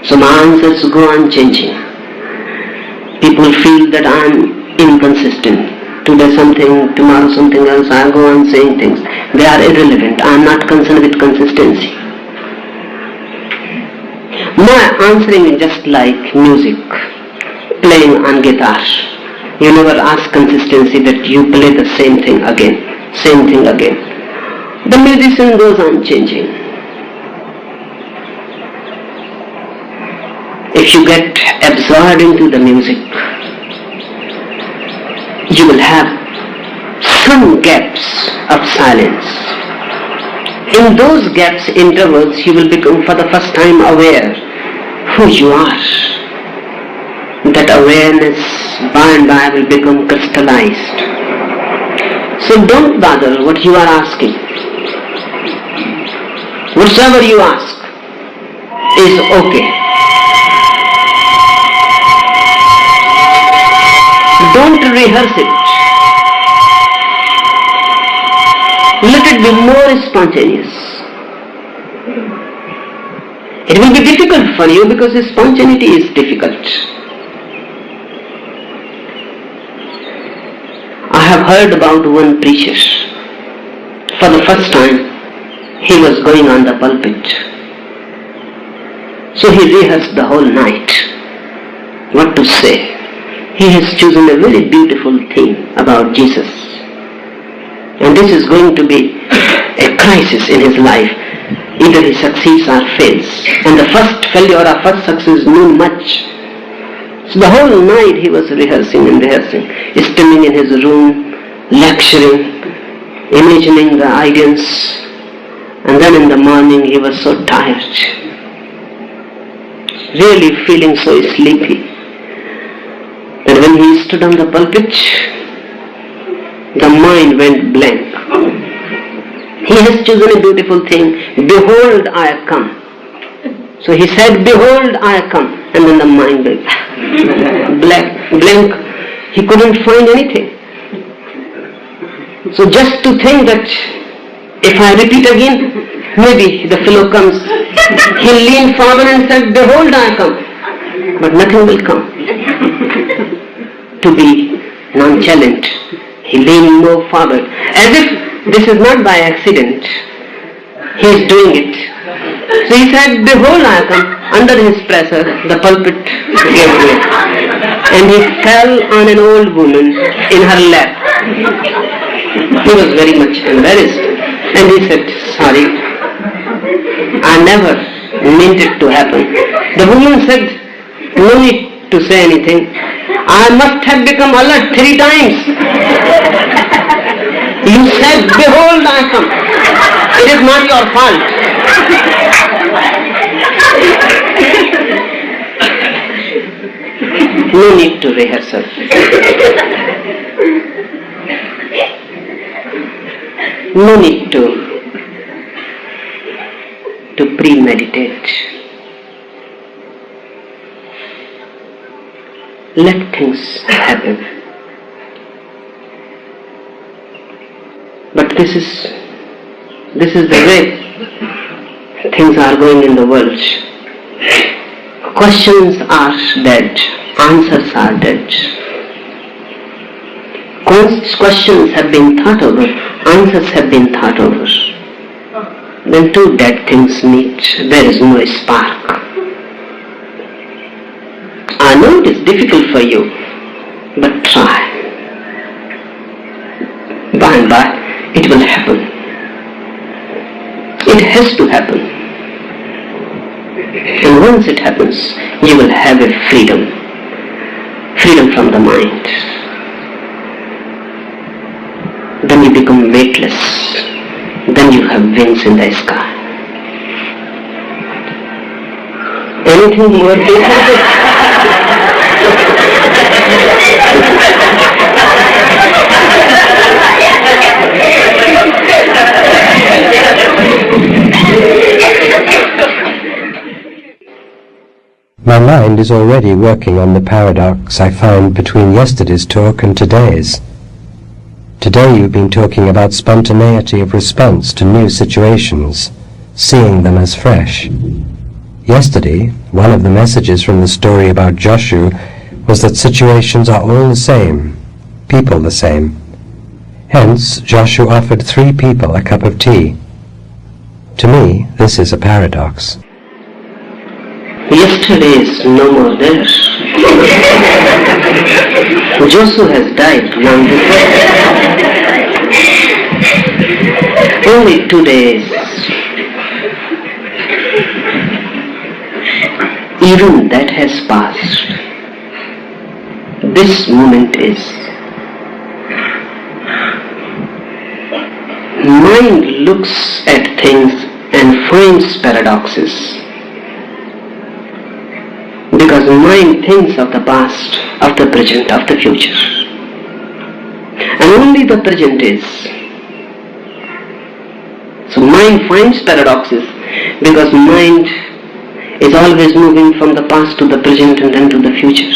So my answers go on changing. People feel that I am inconsistent. Today something, tomorrow something else. I go on saying things. They are irrelevant. I am not concerned with consistency. My answering is just like music, playing on guitar. You never ask consistency that you play the same thing again, same thing again. The musician goes on changing. If you get absorbed into the music, you will have some gaps of silence. In those gaps, intervals, you will become for the first time aware who you are. That awareness by and by will become crystallized. So don't bother what you are asking. Whatever you ask is okay. Don't rehearse it. Let it be more spontaneous. It will be difficult for you because spontaneity is difficult. I have heard about one preacher. For the first time, he was going on the pulpit. So he rehearsed the whole night what to say. He has chosen a very beautiful theme about Jesus. And this is going to be a crisis in his life. Either he succeeds or fails. And the first failure or first success mean much. So the whole night he was rehearsing and rehearsing, standing in his room, lecturing, imagining the audience. And then in the morning he was so tired, really feeling so sleepy, that when he stood on the pulpit, the mind went blank. He has chosen a beautiful thing, behold I come. So he said, behold I come, and then the mind went blank. He couldn't find anything. So just to think that if I repeat again, maybe the fellow comes. He leaned forward and said, behold, I come. But nothing will come. To be nonchalant, he leaned more forward, as if this is not by accident. He is doing it. So he said, behold, I come. Under his pressure, the pulpit gave way. And he fell on an old woman in her lap. He was very much embarrassed. And he said, sorry, I never meant it to happen. The woman said, no need to say anything. I must have become Allah 3 times. You said, behold, I come. It is not your fault. No need to rehearsal. No need to premeditate. Let things happen. But this is the way things are going in the world. Questions are dead, answers are dead. Questions have been thought over, answers have been thought over. When 2 dead things meet, there is no spark. I know it is difficult for you, but try. By and by, it will happen. It has to happen. And once it happens, you will have a freedom. Freedom from the mind. Then you become weightless. Then you have wings in the sky. Anything you are thinking? My mind is already working on the paradox I found between yesterday's talk and today's. Today you've been talking about spontaneity of response to new situations, seeing them as fresh. Yesterday, one of the messages from the story about Joshua was that situations are all the same, people the same. Hence, Joshua offered 3 people a cup of tea. To me, this is a paradox. Yesterday is no more there. Joshua has died long before. Only 2 days. Even that has passed. This moment is. Mind looks at things and finds paradoxes. Because mind thinks of the past, of the present, of the future. And only the present is. So mind finds paradoxes because mind is always moving from the past to the present and then to the future.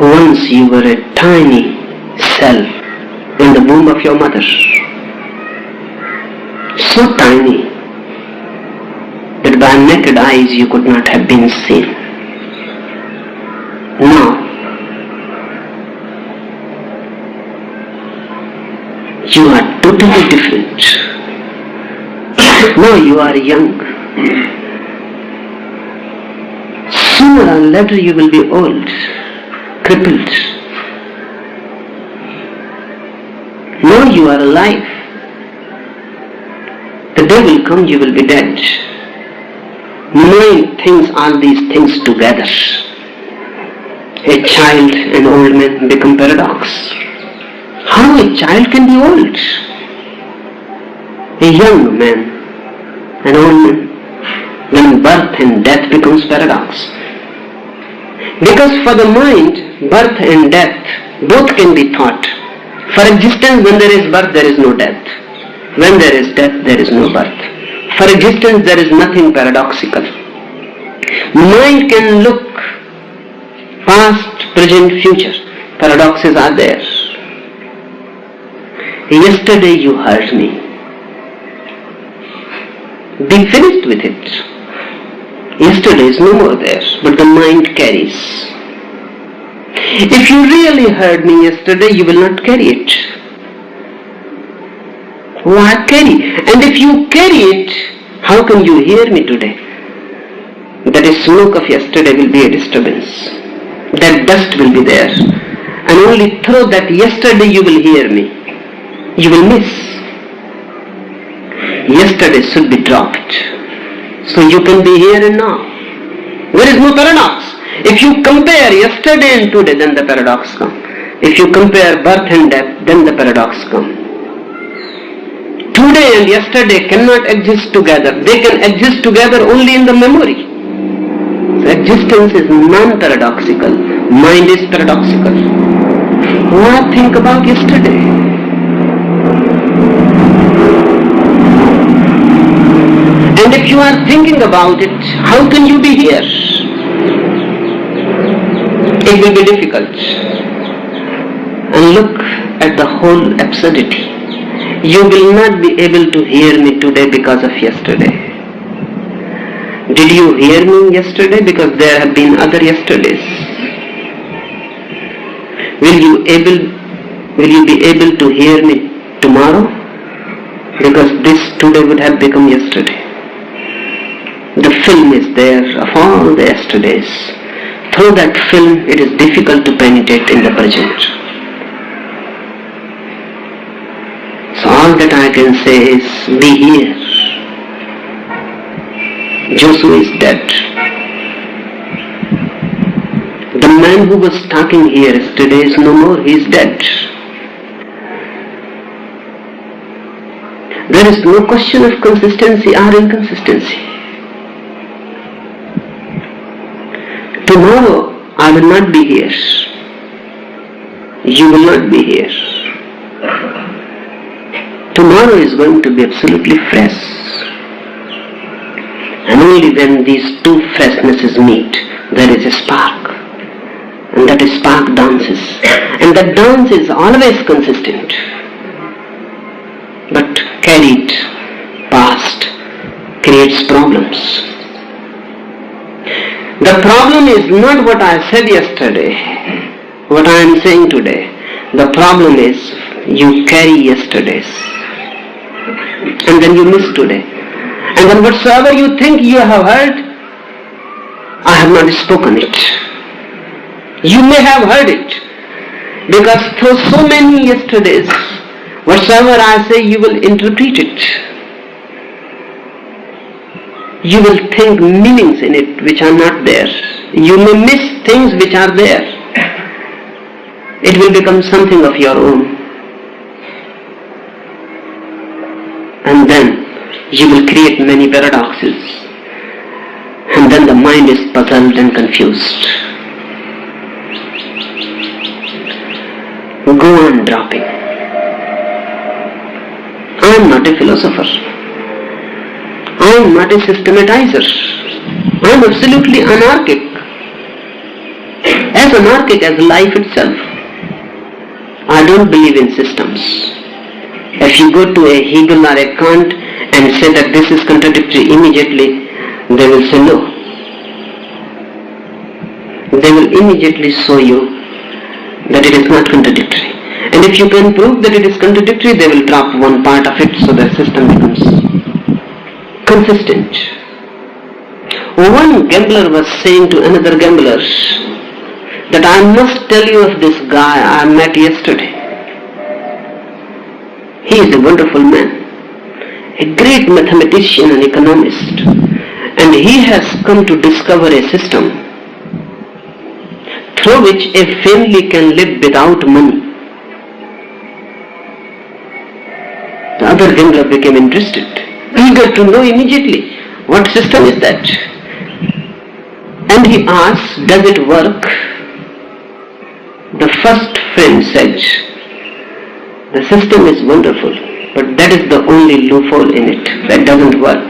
Once you were a tiny cell in the womb of your mother. So tiny that by naked eyes you could not have been seen. Now, you are totally different. Now you are young. Sooner or later you will be old, crippled. Now you are alive. The day will come you will be dead. Mind thinks all these things together. A child and old man become paradox. How a child can be old? A young man, an old man, when birth and death becomes paradox. Because for the mind, birth and death both can be thought. For existence, when there is birth, there is no death. When there is death, there is no birth. For existence, there is nothing paradoxical. Mind can look Past, present, future. Paradoxes are there. Yesterday you hurt me. Be finished with it. Yesterday is no more there, but the mind carries. If you really heard me yesterday, you will not carry it. Why carry? And if you carry it, how can you hear me today? That smoke of yesterday will be a disturbance. That dust will be there. And only through that yesterday you will hear me. You will miss. Yesterday should be dropped. So you can be here and now. There is no paradox. If you compare yesterday and today, then the paradox comes. If you compare birth and death, then the paradox comes. Today and yesterday cannot exist together. They can exist together only in the memory. So existence is non-paradoxical. Mind is paradoxical. Why think about yesterday? And if you are thinking about it, how can you be here? It will be difficult. And look at the whole absurdity. You will not be able to hear me today because of yesterday. Did you hear me yesterday? Because there have been other yesterdays. Will you be able to hear me tomorrow? Because this today would have become yesterday. The film is there of all the yesterdays. Through that film, it is difficult to penetrate in the present. So all that I can say is, be here. Joshua is dead. The man who was talking here yesterday is no more, he is dead. There is no question of consistency or inconsistency. Tomorrow I will not be here. You will not be here. Tomorrow is going to be absolutely fresh. And only when these two freshnesses meet, there is a spark. And that spark dances. And that dance is always consistent. But carried past creates problems. The problem is not what I said yesterday, what I am saying today. The problem is you carry yesterdays. And then you miss today. And then whatsoever you think you have heard, I have not spoken it. You may have heard it, because through so many yesterdays, whatsoever I say, you will interpret it. You will think meanings in it which are not there. You may miss things which are there. It will become something of your own. And then you will create many paradoxes. And then the mind is puzzled and confused. Go on dropping. I am not a philosopher. I am not a systematizer. I am absolutely anarchic. As anarchic as life itself. I don't believe in systems. If you go to a Hegel or a Kant and say that this is contradictory immediately, they will say no. They will immediately show you that it is not contradictory. And if you can prove that it is contradictory, they will drop one part of it so the system becomes consistent. One gambler was saying to another gambler that I must tell you of this guy I met yesterday. He is a wonderful man, a great mathematician and economist, and he has come to discover a system through which a family can live without money. The other gambler became interested, eager to know immediately what system is that. And he asked, does it work? The first friend said, the system is wonderful, but that is the only loophole in it. That doesn't work.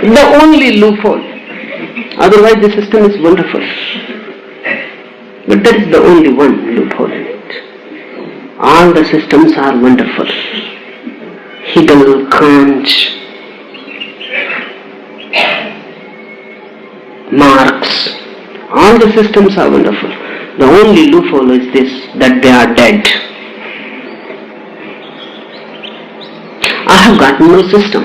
The only loophole. Otherwise the system is wonderful. But that is the only one loophole in it. All the systems are wonderful. Hegel, Kant, Marx, all the systems are wonderful. The only loophole is this, that they are dead. I have got no system.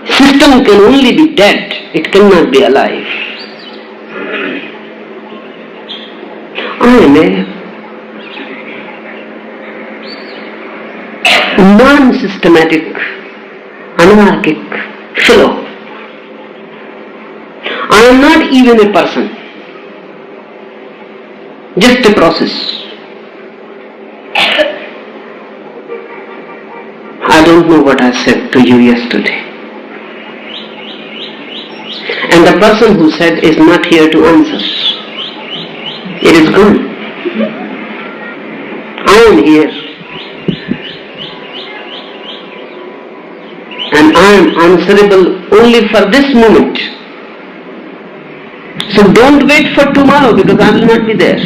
System can only be dead, it cannot be alive. I am a non-systematic, anarchic fellow. I am not even a person, just a process. I don't know what I said to you yesterday. And the person who said is not here to answer. It is gone. I am here. And I am answerable only for this moment. So don't wait for tomorrow because I will not be there.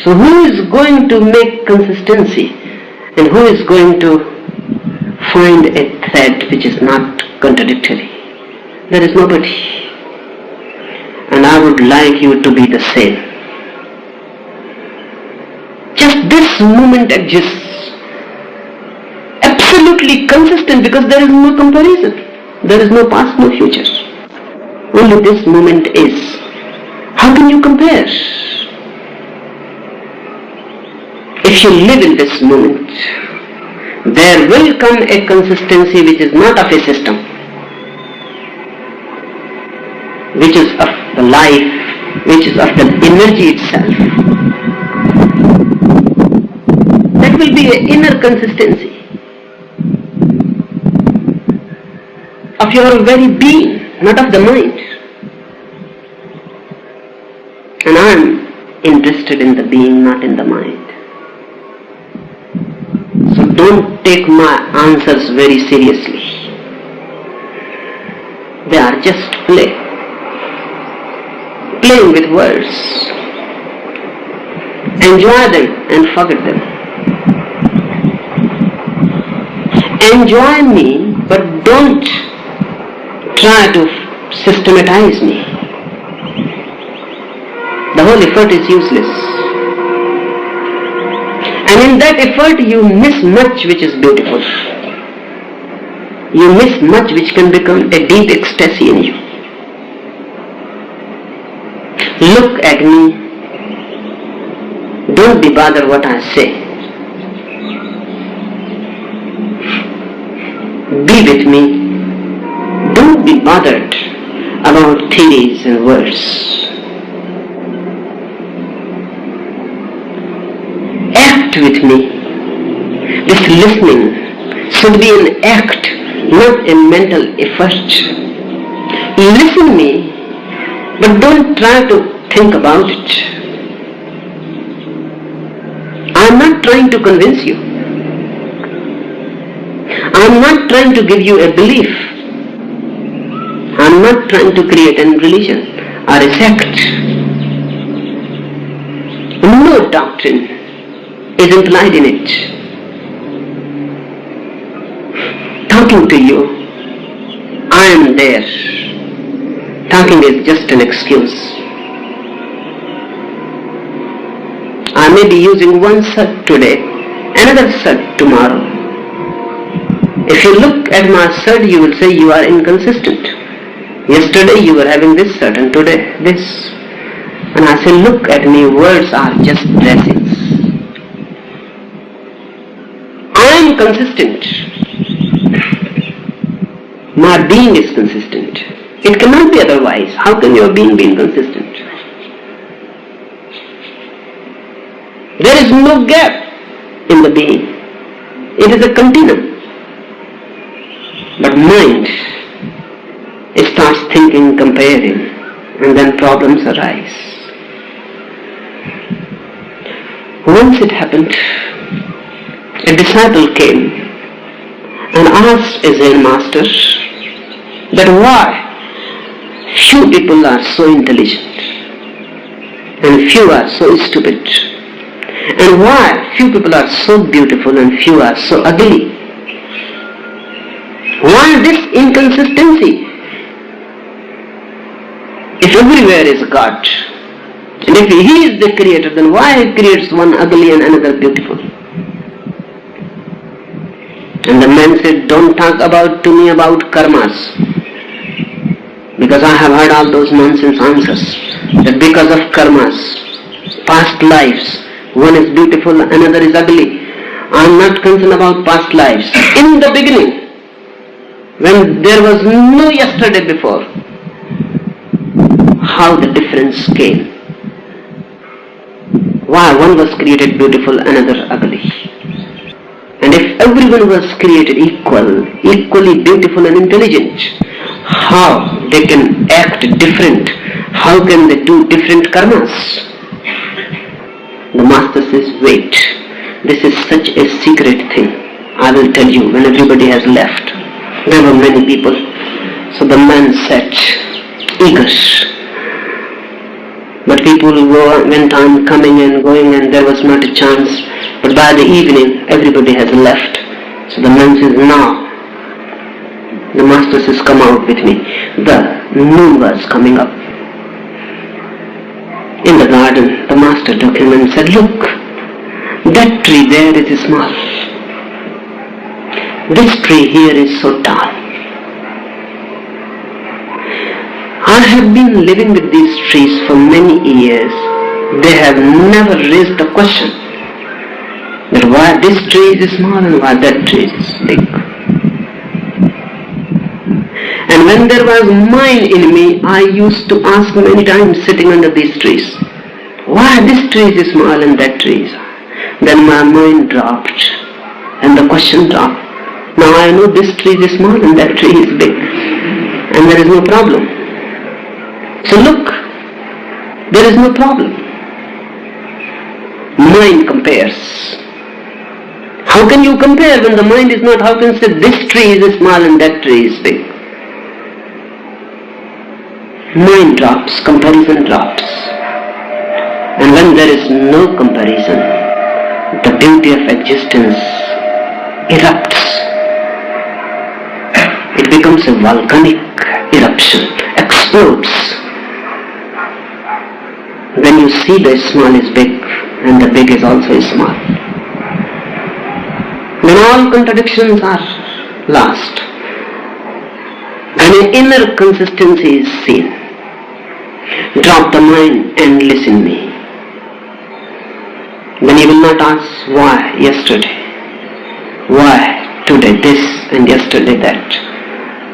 So who is going to make consistency and who is going to find a thread which is not contradictory? There is nobody. And I would like you to be the same. Just this moment exists. Absolutely consistent because there is no comparison. There is no past, no future. Only this moment is. How can you compare? If you live in this moment, there will come a consistency which is not of a system, which is of the life, which is of the energy itself. That will be an inner consistency of your very being, not of the mind. And I am interested in the being, not in the mind. So don't take my answers very seriously. They are just play. Playing with words. Enjoy them and forget them. Enjoy me, but don't try to systematize me. The whole effort is useless. And in that effort you miss much which is beautiful. You miss much which can become a deep ecstasy in you. Look at me. Don't be bothered what I say. Be with me. Don't be bothered about theories and words. Act with me. This listening should be an act, not a mental effort. Listen me, but don't try to think about it. I am not trying to convince you. I am not trying to give you a belief. I am not trying to create a religion or a sect. No doctrine is implied in it. Talking to you, I am there. Talking is just an excuse. I may be using one shirt today, another shirt tomorrow. If you look at my shirt, you will say you are inconsistent. Yesterday you were having this shirt and today this. And I say, look at me, words are just dressings. I am consistent. My being is consistent. It cannot be otherwise. How can your being be inconsistent? There is no gap in the being. It is a continuum. But mind, it starts thinking, comparing, and then problems arise. Once it happened, a disciple came and asked a Zen master that why few people are so intelligent and few are so stupid? And why few people are so beautiful and few are so ugly? Why this inconsistency? If everywhere is God, and if He is the creator, then why He creates one ugly and another beautiful? And the man said, don't talk to me about karmas, because I have heard all those nonsense answers, that because of karmas, past lives, one is beautiful, another is ugly. I am not concerned about past lives. In the beginning, when there was no yesterday before, how the difference came. Why one was created beautiful, another ugly? And if everyone was created equally beautiful and intelligent, how they can act different? How can they do different karmas? The master says, wait, this is such a secret thing. I will tell you when everybody has left. There were many people. So the man sat eager. But people went on coming and going, and there was not a chance. But by the evening, everybody has left. So the man says, now, the master says, come out with me. The moon was coming up. In the garden, the master took him and said, look, that tree there is small. This tree here is so tall. I have been living with these trees for many years. They have never raised the question that why this tree is small and why that tree is big. And when there was mind in me, I used to ask many times sitting under these trees, why this tree is small and that tree is. Then my mind dropped and the question dropped. Now I know this tree is small and that tree is big, and there is no problem. So look, there is no problem. Mind compares. How can you compare when the mind is not? How can you say this tree is small and that tree is big? Mind drops, comparison drops. And when there is no comparison, the beauty of existence erupts. It becomes a volcanic eruption, explodes. When you see the small is big and the big is also small, when all contradictions are lost and an inner consistency is seen, drop the mind and listen me. Then you will not ask why yesterday, why today this and yesterday that.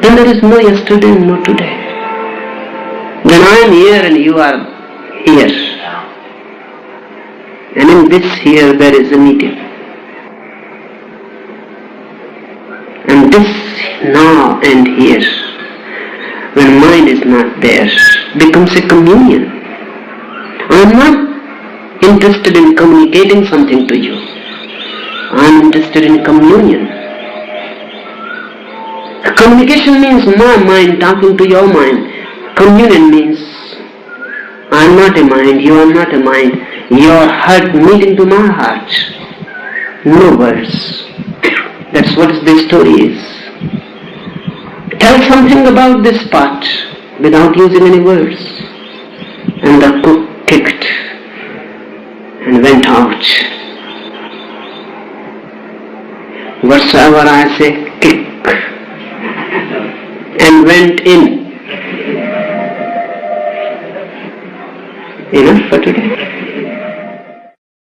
Then there is no yesterday and no today. Then I am here and you are here. And in this here there is a medium. And this now and here, when mind is not there, becomes a communion. I am not interested in communicating something to you. I am interested in communion. Communication means my mind talking to your mind. Communion means I am not a mind, you are not a mind. Your heart meeting to my heart. No words. That's what the story is. Tell something about this part without using any words. And the cook kicked and went out. Whatsoever I say, kick. And went in. Enough for today.